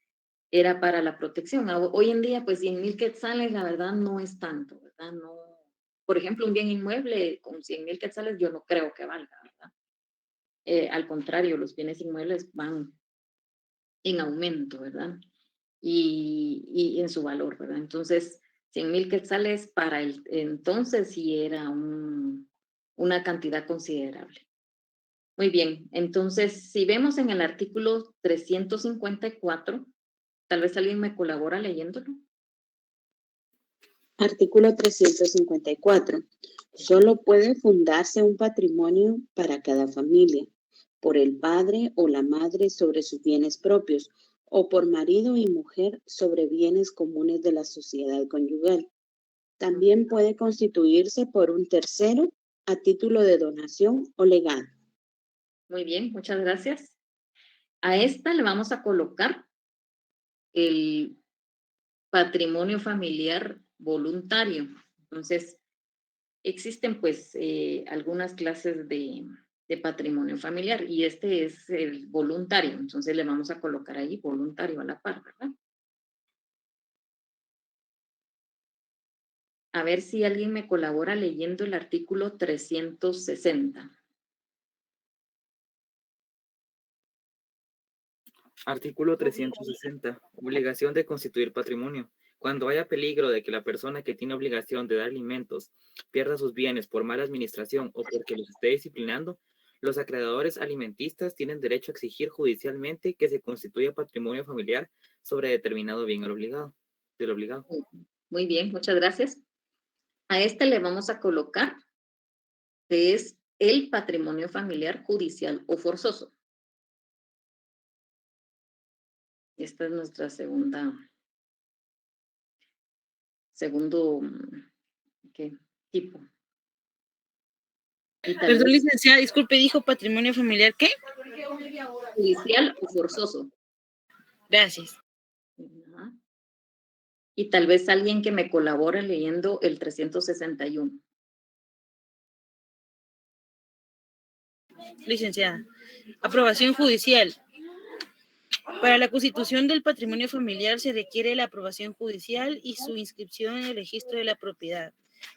era para la protección. Hoy en día, pues 100,000 quetzales, la verdad, no es tanto, ¿verdad? No, por ejemplo, un bien inmueble con 100,000 quetzales yo no creo que valga, ¿verdad? Al contrario, los bienes inmuebles van en aumento, ¿verdad? Y en su valor, ¿verdad? Entonces, 100,000 quetzales para entonces sí era una cantidad considerable. Muy bien, entonces, si vemos en el artículo 354, tal vez alguien me colabora leyéndolo. Artículo 354. Solo puede fundarse un patrimonio para cada familia, por el padre o la madre sobre sus bienes propios, o por marido y mujer sobre bienes comunes de la sociedad conyugal. También puede constituirse por un tercero a título de donación o legado. Muy bien, muchas gracias. A esta le vamos a colocar el patrimonio familiar voluntario. Entonces, existen pues algunas clases de patrimonio familiar y este es el voluntario. Entonces le vamos a colocar ahí voluntario a la par, ¿verdad? A ver si alguien me colabora leyendo el artículo 360. Artículo 360. Obligación de constituir patrimonio. Cuando haya peligro de que la persona que tiene obligación de dar alimentos pierda sus bienes por mala administración o porque los esté disciplinando, los acreedores alimentistas tienen derecho a exigir judicialmente que se constituya patrimonio familiar sobre determinado bien del obligado. Muy bien, muchas gracias. A este le vamos a colocar que es el patrimonio familiar judicial o forzoso. Esta es nuestra segundo ¿qué? Tipo. Perdón, licenciada, disculpe, dijo patrimonio familiar, ¿qué? Judicial o forzoso. Gracias. Ajá. Y tal vez alguien que me colabore leyendo el 361. Licenciada. Aprobación judicial. Para la constitución del patrimonio familiar se requiere la aprobación judicial y su inscripción en el registro de la propiedad,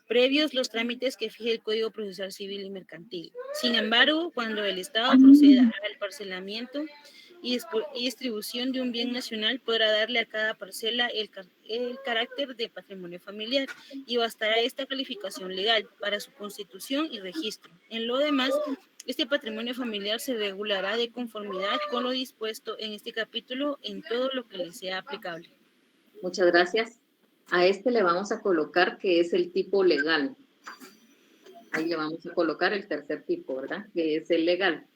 previos los trámites que fije el Código Procesal Civil y Mercantil. Sin embargo, cuando el Estado proceda al parcelamiento y distribución de un bien nacional, podrá darle a cada parcela el carácter de patrimonio familiar y bastará esta calificación legal para su constitución y registro. En lo demás, este patrimonio familiar se regulará de conformidad con lo dispuesto en este capítulo en todo lo que le sea aplicable. Muchas gracias. A este le vamos a colocar que es el tipo legal. Ahí le vamos a colocar el tercer tipo, ¿verdad? Que es el legal.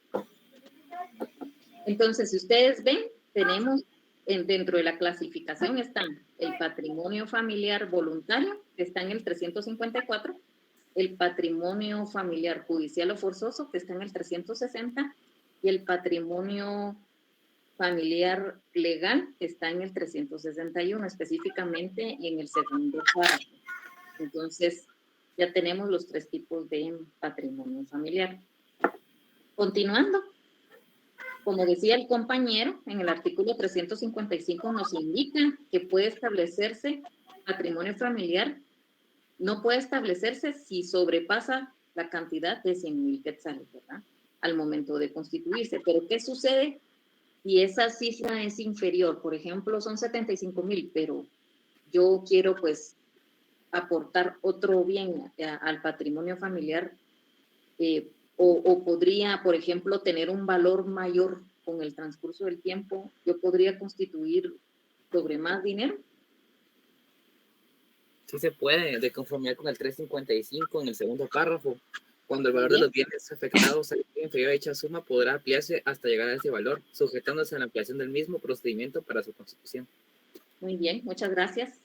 Entonces, si ustedes ven, tenemos dentro de la clasificación están el patrimonio familiar voluntario, que está en el 354, el patrimonio familiar judicial o forzoso, que está en el 360, y el patrimonio familiar legal, que está en el 361, específicamente en el segundo párrafo. Entonces, ya tenemos los 3 tipos de patrimonio familiar. Continuando, como decía el compañero, en el artículo 355 nos indica que puede establecerse patrimonio familiar, no puede establecerse si sobrepasa la cantidad de 100,000 quetzales, ¿verdad? Al momento de constituirse. Pero ¿qué sucede si esa cifra es inferior? Por ejemplo, son 75,000, pero yo quiero pues aportar otro bien al patrimonio familiar, o podría, por ejemplo, tener un valor mayor con el transcurso del tiempo. Yo podría constituir sobre más dinero. Sí se puede, de conformidad con el 355 en el segundo párrafo. Cuando el valor de los bienes afectados sea inferior a dicha suma, podrá ampliarse hasta llegar a ese valor, sujetándose a la ampliación del mismo procedimiento para su constitución. Muy bien, muchas gracias.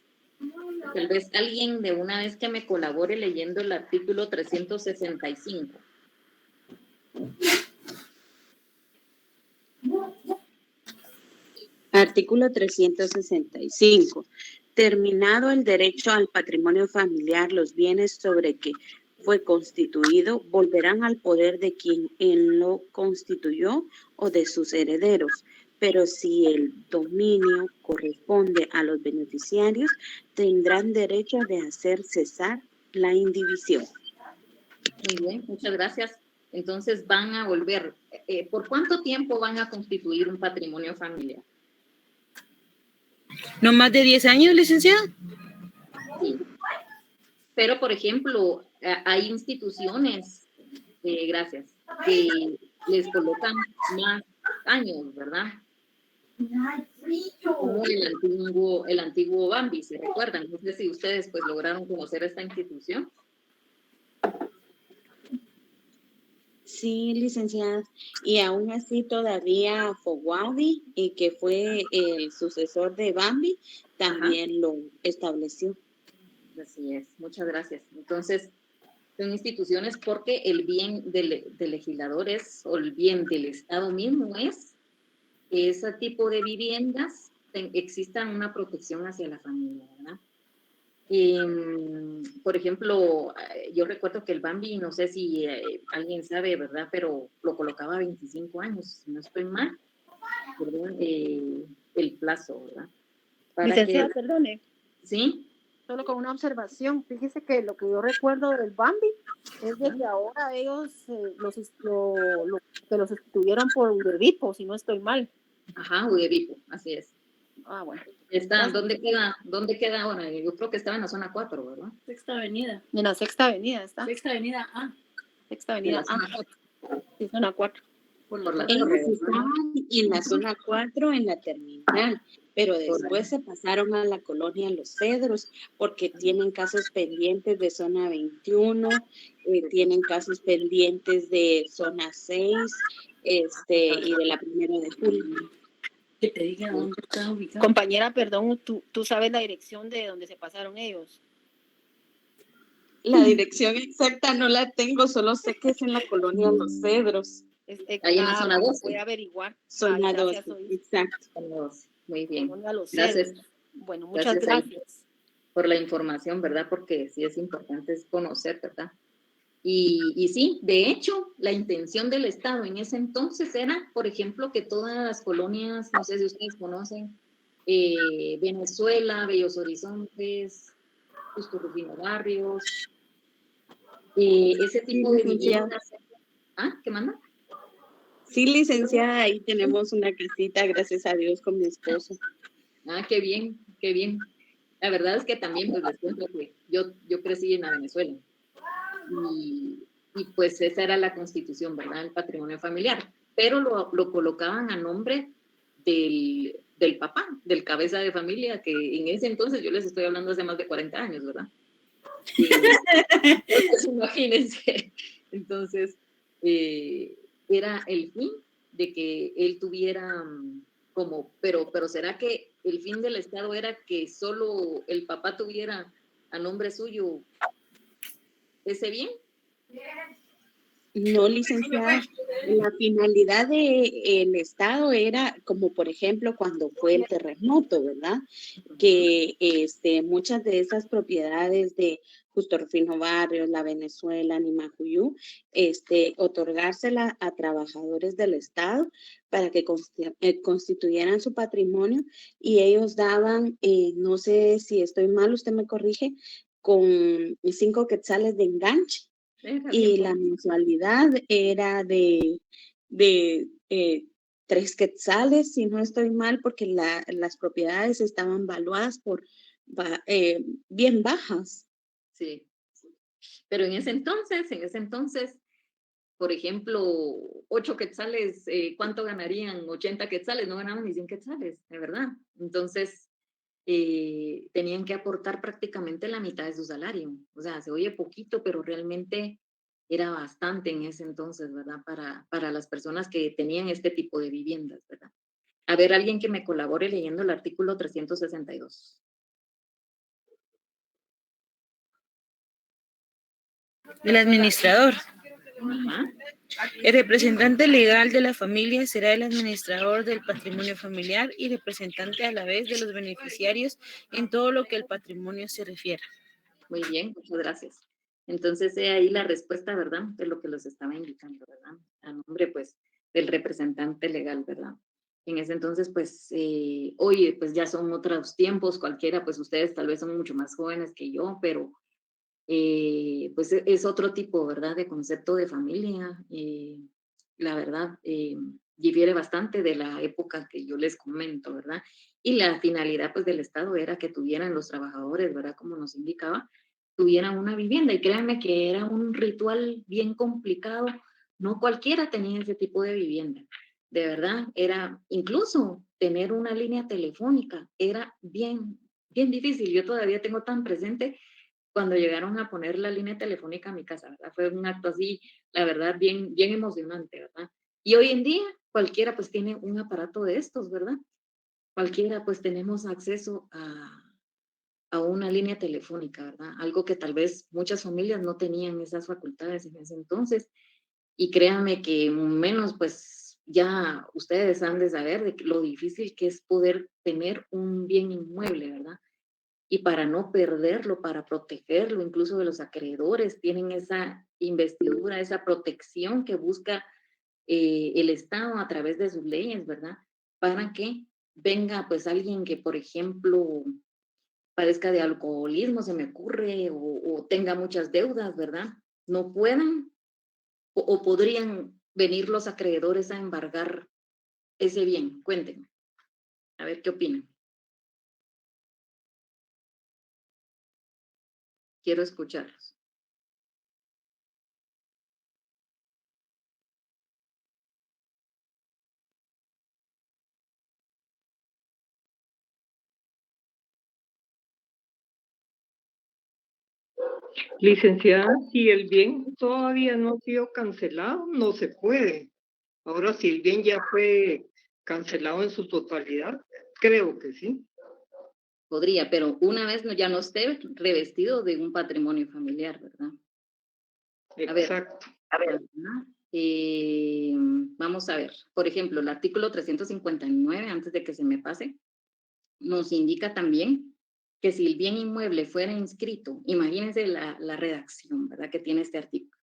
Tal vez alguien de una vez que me colabore leyendo el artículo 365. Artículo 365. Terminado el derecho al patrimonio familiar, los bienes sobre que fue constituido volverán al poder de quien lo constituyó o de sus herederos. Pero si el dominio corresponde a los beneficiarios, tendrán derecho de hacer cesar la indivisión. Muy bien, muchas gracias. Entonces van a volver. ¿Por cuánto tiempo van a constituir un patrimonio familiar? ¿No más de 10 años, licenciada? Sí. Pero, por ejemplo, hay instituciones, gracias, que les colocan más años, ¿verdad? Como el antiguo Bambi, ¿se recuerdan? No sé si ustedes pues lograron conocer esta institución. Sí, licenciada. Y aún así todavía Foguavi, que fue el sucesor de Bambi, también lo estableció. Así es, muchas gracias. Entonces, son instituciones porque el bien del legislador o el bien del Estado mismo es que ese tipo de viviendas exista una protección hacia la familia, ¿verdad? Por ejemplo, yo recuerdo que el Bambi, no sé si alguien sabe, ¿verdad? Pero lo colocaba a 25 años, si no estoy mal, ¿verdad? El plazo, ¿verdad? Licenciada, perdone. ¿Sí? Solo con una observación. Fíjese que lo que yo recuerdo del Bambi es de que ahora ellos los sustituyeron por Udebipo, si no estoy mal. Ajá, Udebipo, así es. Ah, bueno. Está, ¿dónde queda ahora? Yo creo que estaba en la zona 4, ¿verdad? Sexta Avenida. En la Sexta Avenida está. Sexta Avenida A. Sexta Avenida A. Sí, zona 4. Ellos estaban en la zona 4 en la terminal, pero después se pasaron a la colonia Los Cedros porque tienen casos pendientes de zona 21, tienen casos pendientes de zona 6 y de la 1 de julio. Que te diga dónde está ubicado. Compañera, perdón, ¿tú sabes la dirección de donde se pasaron ellos? La dirección exacta no la tengo, solo sé que es en la colonia Los Cedros. Ahí en la zona 12. Voy a averiguar. Zona 12, exacto. Muy bien. Gracias. Bueno, muchas gracias. Por la información, ¿verdad? Porque sí es importante conocer, ¿verdad? Y sí, de hecho, la intención del Estado en ese entonces era, por ejemplo, que todas las colonias, no sé si ustedes conocen, Venezuela, Bellos Horizontes, Justo Rufino Barrios, ese tipo de viviendas. ¿Ah? ¿Qué manda? Sí, licenciada, ahí tenemos una casita, gracias a Dios, con mi esposo. Ah, qué bien, qué bien. La verdad es que también, pues, les cuento que yo crecí en la Venezuela. Y pues esa era la constitución, ¿verdad? El patrimonio familiar. Pero lo colocaban a nombre del papá, del cabeza de familia, que en ese entonces, yo les estoy hablando hace más de 40 años, ¿verdad? Entonces, imagínense. Entonces, era el fin de que él tuviera pero ¿será que el fin del Estado era que solo el papá tuviera a nombre suyo ese bien? No, licenciada, la finalidad del Estado era como, por ejemplo, cuando fue el terremoto, ¿verdad? Que muchas de esas propiedades de Justo Rufino Barrios, La Venezuela, Nimajuyú, otorgársela a trabajadores del Estado para que constituyeran su patrimonio, y ellos daban, no sé si estoy mal, usted me corrige, con 5 quetzales de enganche. Y la mensualidad era de 3 quetzales, si no estoy mal, porque las propiedades estaban valuadas bien bajas. Sí, pero en ese entonces, por ejemplo, 8 quetzales, ¿cuánto ganarían? 80 quetzales, no ganaban ni 100 quetzales, de verdad. Entonces, tenían que aportar prácticamente la mitad de su salario. O sea, se oye poquito, pero realmente era bastante en ese entonces, ¿verdad? Para las personas que tenían este tipo de viviendas, ¿verdad? A ver, alguien que me colabore leyendo el artículo 362. El administrador. Ajá. El representante legal de la familia será el administrador del patrimonio familiar y representante a la vez de los beneficiarios en todo lo que al patrimonio se refiera. Muy bien, muchas gracias. Entonces, ahí la respuesta, ¿verdad? De lo que los estaba indicando, ¿verdad? A nombre, pues, del representante legal, ¿verdad? En ese entonces, pues, oye, pues ya son otros tiempos, cualquiera, pues ustedes tal vez son mucho más jóvenes que yo, pero pues es otro tipo, ¿verdad? De concepto de familia. La verdad, difiere bastante de la época que yo les comento, ¿verdad? Y la finalidad, pues, del Estado era que tuvieran los trabajadores, ¿verdad? Como nos indicaba, tuvieran una vivienda. Y créanme que era un ritual bien complicado. No cualquiera tenía ese tipo de vivienda. De verdad, era incluso tener una línea telefónica, era bien, bien difícil. Yo todavía tengo tan presente cuando llegaron a poner la línea telefónica a mi casa, ¿verdad? Fue un acto así, la verdad, bien, bien emocionante, ¿verdad? Y hoy en día cualquiera pues tiene un aparato de estos, ¿verdad? Cualquiera pues tenemos acceso a una línea telefónica, ¿verdad? Algo que tal vez muchas familias no tenían esas facultades en ese entonces. Y créanme que menos pues ya ustedes han de saber de lo difícil que es poder tener un bien inmueble, ¿verdad? Y para no perderlo, para protegerlo, incluso de los acreedores, tienen esa investidura, esa protección que busca el Estado a través de sus leyes, ¿verdad? Para que venga pues alguien que, por ejemplo, padezca de alcoholismo, se me ocurre, o tenga muchas deudas, ¿verdad? No puedan o podrían venir los acreedores a embargar ese bien. Cuéntenme, a ver qué opinan. Quiero escucharlos. Licenciada, si el bien todavía no ha sido cancelado, no se puede. Ahora, si el bien ya fue cancelado en su totalidad, creo que sí. Podría, pero una vez ya no esté revestido de un patrimonio familiar, ¿verdad? Exacto. Vamos a ver, por ejemplo, el artículo 359, antes de que se me pase, nos indica también que si el bien inmueble fuera inscrito, imagínense la redacción, ¿verdad? Que tiene este artículo.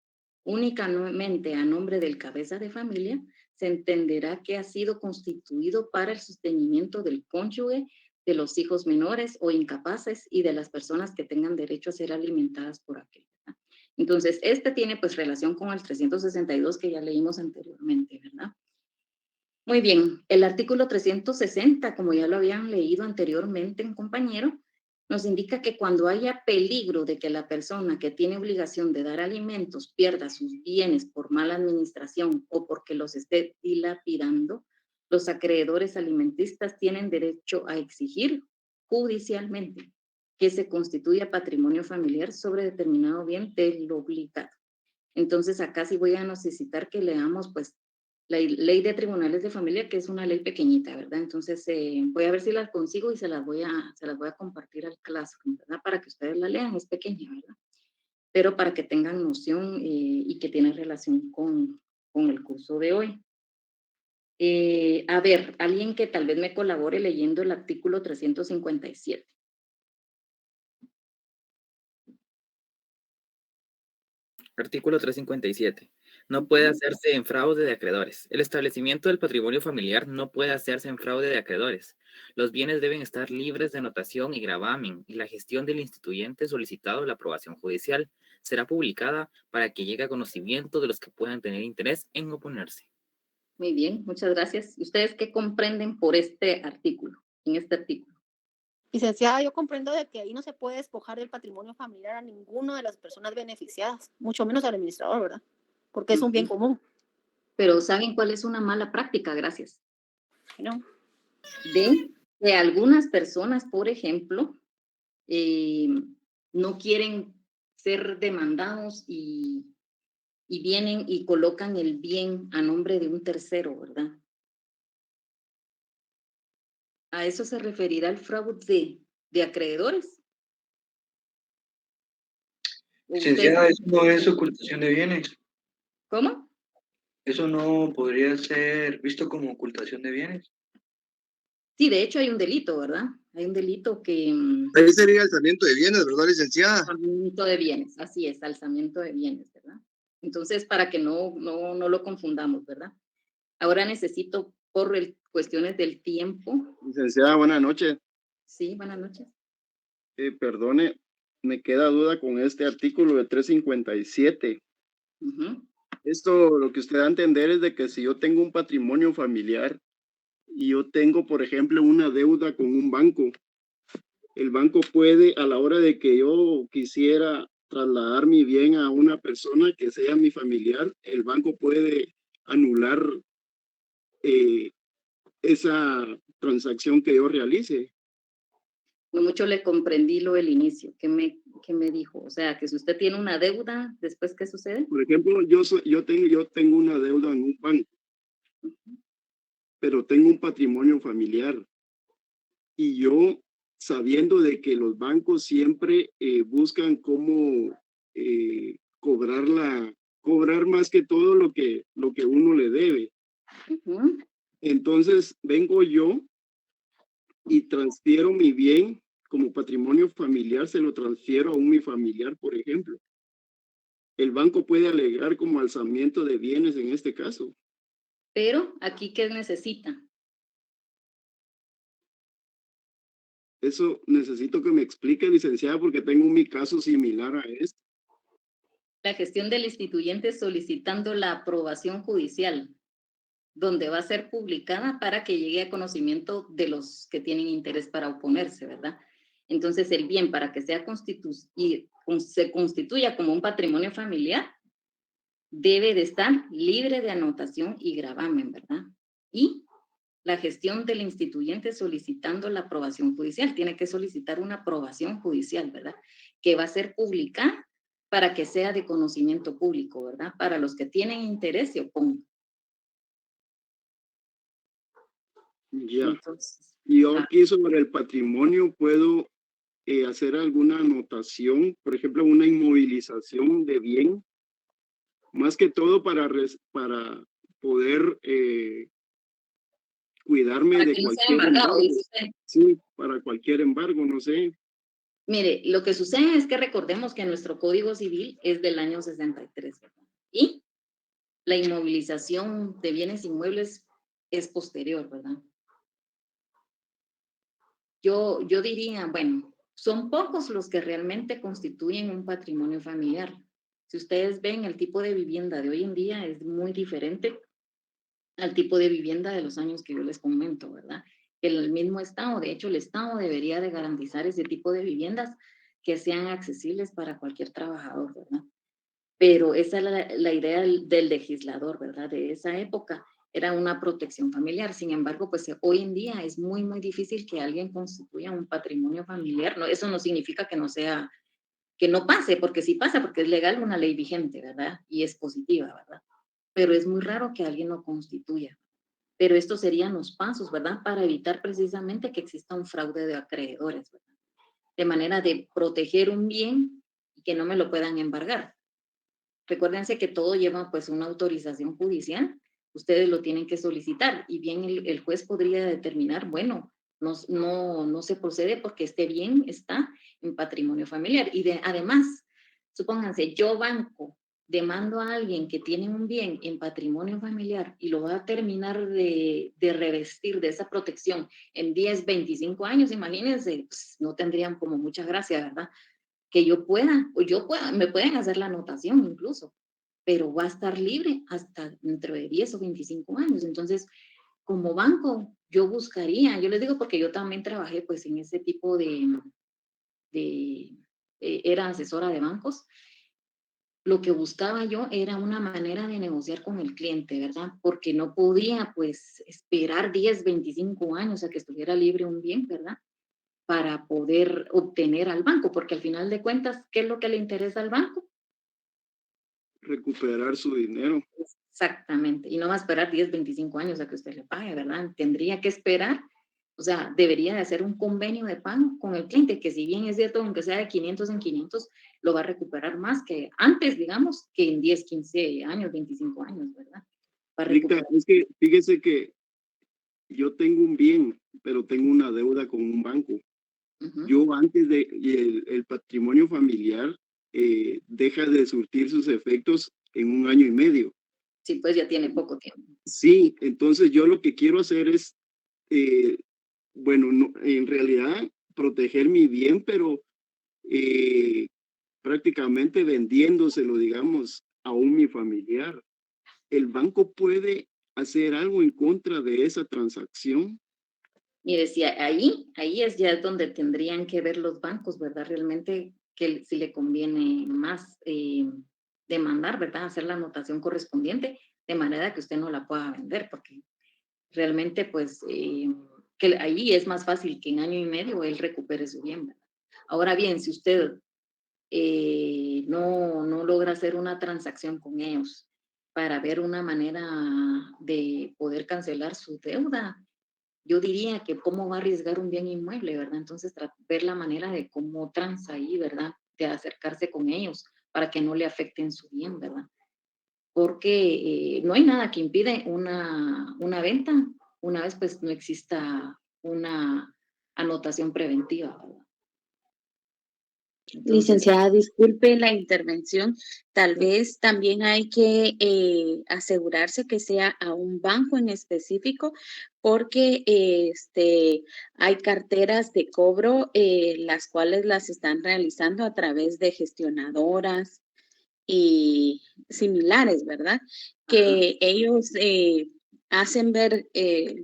Únicamente a nombre del cabeza de familia, se entenderá que ha sido constituido para el sostenimiento del cónyuge, de los hijos menores o incapaces y de las personas que tengan derecho a ser alimentadas por aquel. ¿Verdad? Entonces, este tiene pues relación con el 362 que ya leímos anteriormente, ¿verdad? Muy bien, el artículo 360, como ya lo habían leído anteriormente un compañero, nos indica que cuando haya peligro de que la persona que tiene obligación de dar alimentos pierda sus bienes por mala administración o porque los esté dilapidando, los acreedores alimentistas tienen derecho a exigir judicialmente que se constituya patrimonio familiar sobre determinado bien del obligado. Entonces, acá sí voy a necesitar que leamos, pues, la ley de tribunales de familia, que es una ley pequeñita, ¿verdad? Entonces, voy a ver si la consigo y se las voy a compartir al classroom, ¿verdad? Para que ustedes la lean, es pequeña, ¿verdad? Pero para que tengan noción y que tiene relación con el curso de hoy. A ver, alguien que tal vez me colabore leyendo el artículo 357. Artículo 357. No puede hacerse en fraude de acreedores. El establecimiento del patrimonio familiar no puede hacerse en fraude de acreedores. Los bienes deben estar libres de anotación y gravamen, y la gestión del instituyente solicitado la aprobación judicial será publicada para que llegue a conocimiento de los que puedan tener interés en oponerse. Muy bien, muchas gracias. ¿Ustedes qué comprenden por este artículo, en este artículo? Licenciada, yo comprendo de que ahí no se puede despojar del patrimonio familiar a ninguna de las personas beneficiadas, mucho menos al administrador, ¿verdad? Porque es un bien común. Pero ¿saben cuál es una mala práctica? Gracias. ¿No? De algunas personas, por ejemplo, no quieren ser demandados y vienen y colocan el bien a nombre de un tercero, ¿verdad? ¿A eso se referirá el fraude de acreedores? Licenciada, eso no es ocultación de bienes. ¿Cómo? Eso no podría ser visto como ocultación de bienes. Sí, de hecho hay un delito, ¿verdad? Hay un delito que... Ahí sería alzamiento de bienes, ¿verdad, licenciada? Alzamiento de bienes, así es, alzamiento de bienes, ¿verdad? Entonces, para que no lo confundamos, ¿verdad? Ahora necesito, por cuestiones del tiempo. Licenciada, buenas noches. Sí, buenas noches. Perdone, me queda duda con este artículo de 357. Esto, lo que usted da a entender es de que si yo tengo un patrimonio familiar y yo tengo, por ejemplo, una deuda con un banco, el banco puede, a la hora de que yo quisiera trasladar mi bien a una persona que sea mi familiar, el banco puede anular esa transacción que yo realice. No mucho le comprendí lo del inicio. ¿Qué me dijo? O sea, que si usted tiene una deuda, ¿después qué sucede? Por ejemplo, yo tengo una deuda en un banco, pero tengo un patrimonio familiar. Y yo, sabiendo de que los bancos siempre buscan cómo cobrar más que todo lo que uno le debe. Entonces, vengo yo y transfiero mi bien como patrimonio familiar, se lo transfiero a mi familiar, por ejemplo. El banco puede alegar como alzamiento de bienes en este caso. Pero, ¿aquí qué necesita? Eso necesito que me explique, licenciada, porque tengo mi caso similar a este. La gestión del instituyente solicitando la aprobación judicial, donde va a ser publicada para que llegue a conocimiento de los que tienen interés para oponerse, ¿verdad? Entonces, el bien para que se constituya como un patrimonio familiar debe de estar libre de anotación y gravamen, ¿verdad? Y la gestión del instituyente solicitando la aprobación judicial. Tiene que solicitar una aprobación judicial, ¿verdad? Que va a ser publicada para que sea de conocimiento público, ¿verdad? Para los que tienen interés se opongan. Ya. Entonces, Yo aquí sobre el patrimonio puedo hacer alguna anotación, por ejemplo, una inmovilización de bien, más que todo para poder cuidarme de cualquier embargo. Sí, para cualquier embargo, no sé. Mire, lo que sucede es que recordemos que nuestro Código Civil es del año 63, ¿verdad? Y la inmovilización de bienes inmuebles es posterior, ¿verdad? Yo diría, bueno, son pocos los que realmente constituyen un patrimonio familiar. Si ustedes ven, el tipo de vivienda de hoy en día es muy diferente al tipo de vivienda de los años que yo les comento, ¿verdad? El mismo Estado, de hecho, el Estado debería de garantizar ese tipo de viviendas que sean accesibles para cualquier trabajador, ¿verdad? Pero esa es la idea del legislador, ¿verdad? De esa época, era una protección familiar. Sin embargo, pues hoy en día es muy, muy difícil que alguien constituya un patrimonio familiar. No, eso no significa que no sea, que no pase, porque sí pasa, porque es legal una ley vigente, ¿verdad? Y es positiva, ¿verdad? Pero es muy raro que alguien lo constituya. Pero estos serían los pasos, ¿verdad? Para evitar precisamente que exista un fraude de acreedores, ¿verdad? De manera de proteger un bien y que no me lo puedan embargar. Recuérdense que todo lleva pues una autorización judicial, ustedes lo tienen que solicitar y bien el juez podría determinar, bueno, no se procede porque este bien está en patrimonio familiar. Y además, supónganse, yo banco, demando a alguien que tiene un bien en patrimonio familiar y lo va a terminar de revestir de esa protección en 10, 25 años, imagínense, pues, no tendrían como mucha gracia, ¿verdad? Que yo pueda, me pueden hacer la anotación incluso, pero va a estar libre hasta dentro de 10 o 25 años. Entonces, como banco, yo buscaría, yo les digo porque yo también trabajé pues en ese tipo era asesora de bancos. Lo que buscaba yo era una manera de negociar con el cliente, ¿verdad? Porque no podía pues esperar 10, 25 años a que estuviera libre un bien, ¿verdad? Para poder obtener al banco, porque al final de cuentas, ¿qué es lo que le interesa al banco? Recuperar su dinero. Exactamente, y no va a esperar 10, 25 años a que usted le pague, ¿verdad? Tendría que esperar, o sea, debería de hacer un convenio de pago con el cliente, que si bien es cierto, aunque sea de 500 en 500, lo va a recuperar más que antes, digamos, que en 10, 15 años, 25 años, ¿verdad? Rita, es que fíjese que yo tengo un bien, pero tengo una deuda con un banco. Yo antes de, y el patrimonio familiar deja de surtir sus efectos en 1 año y medio. Sí, pues ya tiene poco tiempo. Sí, entonces yo lo que quiero hacer es, bueno, no, en realidad proteger mi bien, pero prácticamente vendiéndoselo, digamos, a mi familiar. ¿El banco puede hacer algo en contra de esa transacción? Mire, si ahí es ya donde tendrían que ver los bancos, ¿verdad? Realmente que si le conviene más demandar, ¿verdad? Hacer la anotación correspondiente de manera que usted no la pueda vender, porque realmente pues que ahí es más fácil que en año y medio él recupere su bien, ¿verdad? Ahora bien, si usted no logra hacer una transacción con ellos para ver una manera de poder cancelar su deuda, yo diría que cómo va a arriesgar un bien inmueble, ¿verdad? Entonces, ver la manera de cómo transa ahí, ¿verdad? De acercarse con ellos para que no le afecten su bien, ¿verdad? Porque no hay nada que impide una venta una vez pues no exista una anotación preventiva, ¿verdad? Entonces, Licenciada, disculpe la intervención. Tal vez también hay que asegurarse que sea a un banco en específico, porque hay carteras de cobro, las cuales las están realizando a través de gestionadoras y similares, ¿verdad? Que ellos hacen ver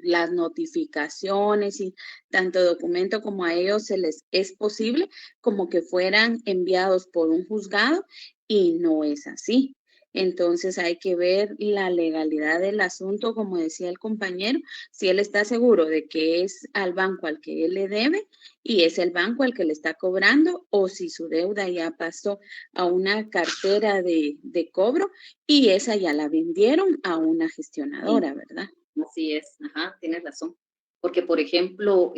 las notificaciones y tanto documento como a ellos se les es posible como que fueran enviados por un juzgado y no es así. Entonces hay que ver la legalidad del asunto, como decía el compañero, si él está seguro de que es al banco al que él le debe y es el banco al que le está cobrando, o si su deuda ya pasó a una cartera de cobro y esa ya la vendieron a una gestionadora, ¿verdad? Así es, ajá, tienes razón. Porque, por ejemplo,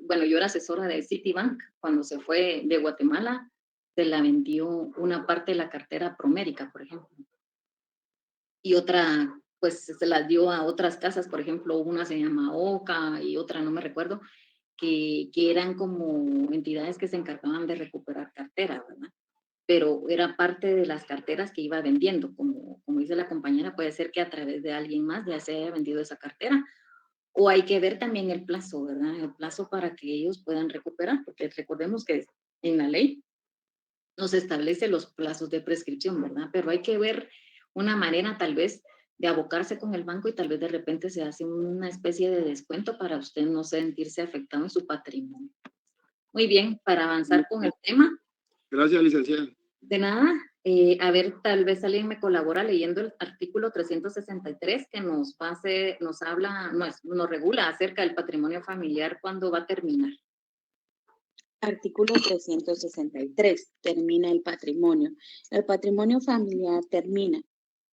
bueno, yo era asesora de Citibank, cuando se fue de Guatemala, se la vendió una parte de la cartera a Promérica, por ejemplo. Y otra, pues se la dio a otras casas, por ejemplo, una se llama Oca y otra no me recuerdo, que eran como entidades que se encargaban de recuperar cartera, ¿verdad? Pero era parte de las carteras que iba vendiendo, como dice la compañera, puede ser que a través de alguien más ya se haya vendido esa cartera, o hay que ver también el plazo, ¿verdad? El plazo para que ellos puedan recuperar, porque recordemos que en la ley nos establece los plazos de prescripción, ¿verdad? Pero hay que ver una manera tal vez de abocarse con el banco y tal vez de repente se hace una especie de descuento para usted no sentirse afectado en su patrimonio. Muy bien, para avanzar con el tema. Gracias, licenciada. De nada, A ver, tal vez alguien me colabora leyendo el artículo 363 que nos habla, nos regula acerca del patrimonio familiar, ¿cuándo va a terminar? Artículo 363. Termina el patrimonio. El patrimonio familiar termina.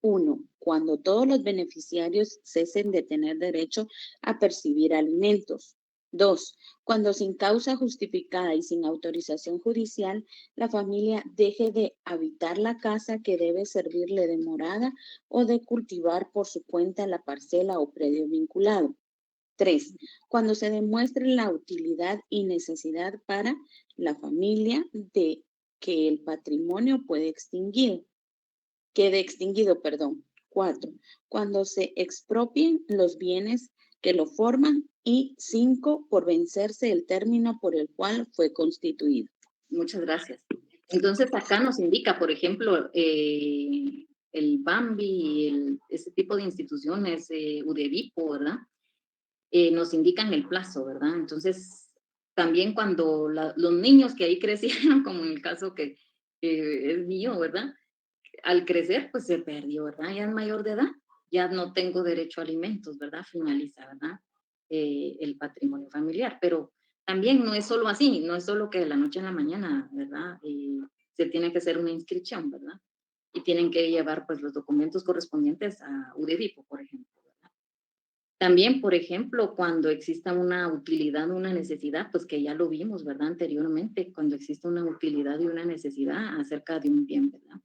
1. Cuando todos los beneficiarios cesen de tener derecho a percibir alimentos. 2. Cuando sin causa justificada y sin autorización judicial, la familia deje de habitar la casa que debe servirle de morada o de cultivar por su cuenta la parcela o predio vinculado. 3. Cuando se demuestre la utilidad y necesidad para la familia de que el patrimonio quede extinguido. 4. Cuando se expropien los bienes que lo forman. Y 5. Por vencerse el término por el cual fue constituido. Muchas gracias. Entonces acá nos indica, por ejemplo, el BAMBI, ese tipo de instituciones, UDEVIPO, ¿verdad? Nos indican el plazo, ¿verdad? Entonces, también cuando los niños que ahí crecieron, como en el caso que es mío, ¿verdad? Al crecer, pues se perdió, ¿verdad? Ya es mayor de edad, ya no tengo derecho a alimentos, ¿verdad? Finaliza, ¿verdad? El patrimonio familiar, pero también no es solo así, no es solo que de la noche a la mañana, ¿verdad? Se tiene que hacer una inscripción, ¿verdad? Y tienen que llevar, pues, los documentos correspondientes a UDEVIPO, por ejemplo. También, por ejemplo, cuando exista una utilidad, una necesidad, pues que ya lo vimos, ¿verdad? Anteriormente, cuando existe una utilidad y una necesidad acerca de un bien, ¿verdad?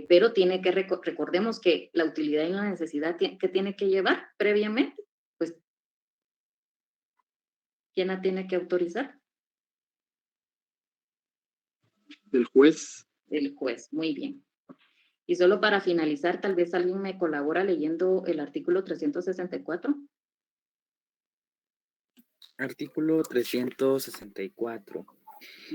Pero tiene que, recordemos que la utilidad y la necesidad, ¿qué tiene que llevar previamente? Pues, ¿quién la tiene que autorizar? El juez. El juez, muy bien. Y solo para finalizar, tal vez alguien me colabora leyendo el artículo 364. Artículo 364.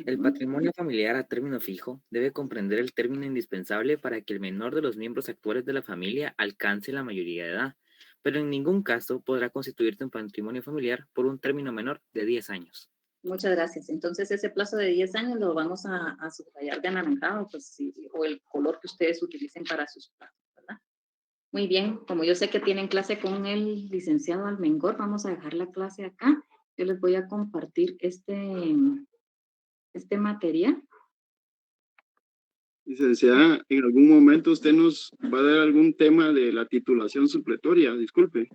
El patrimonio familiar a término fijo debe comprender el término indispensable para que el menor de los miembros actuales de la familia alcance la mayoría de edad, pero en ningún caso podrá constituirse un patrimonio familiar por un término menor de 10 años. Muchas gracias. Entonces, ese plazo de 10 años lo vamos a subrayar de anaranjado, pues, sí, o el color que ustedes utilicen para sus plazos, ¿verdad? Muy bien. Como yo sé que tienen clase con el licenciado Almengor, vamos a dejar la clase acá. Yo les voy a compartir este material. Licenciada, en algún momento usted nos va a dar algún tema de la titulación supletoria, disculpe.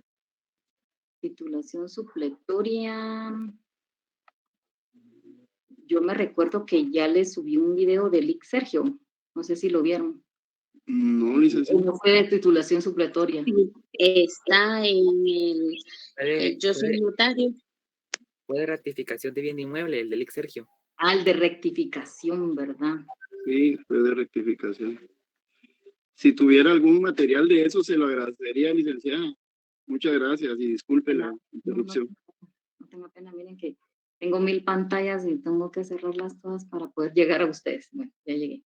Titulación supletoria. Yo me recuerdo que ya les subí un video del IC Sergio. No sé si lo vieron. No, licenciada. No fue de titulación supletoria. Está en el yo soy notario. Fue de ratificación de bien inmueble, el del IC Sergio. Ah, el de rectificación, ¿verdad? Sí, fue de rectificación. Si tuviera algún material de eso, se lo agradecería, licenciada. Muchas gracias y disculpe la interrupción. No tengo pena, miren que tengo 1000 pantallas y tengo que cerrarlas todas para poder llegar a ustedes. Bueno, ya llegué.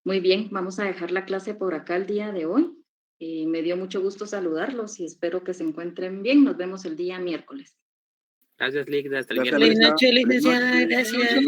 Muy bien, vamos a dejar la clase por acá el día de hoy. Me dio mucho gusto saludarlos y espero que se encuentren bien. Nos vemos el día miércoles. Gracias, Lick. Hasta el Gracias, miércoles. Buenas noches, Buenas licenciada. noches. Gracias.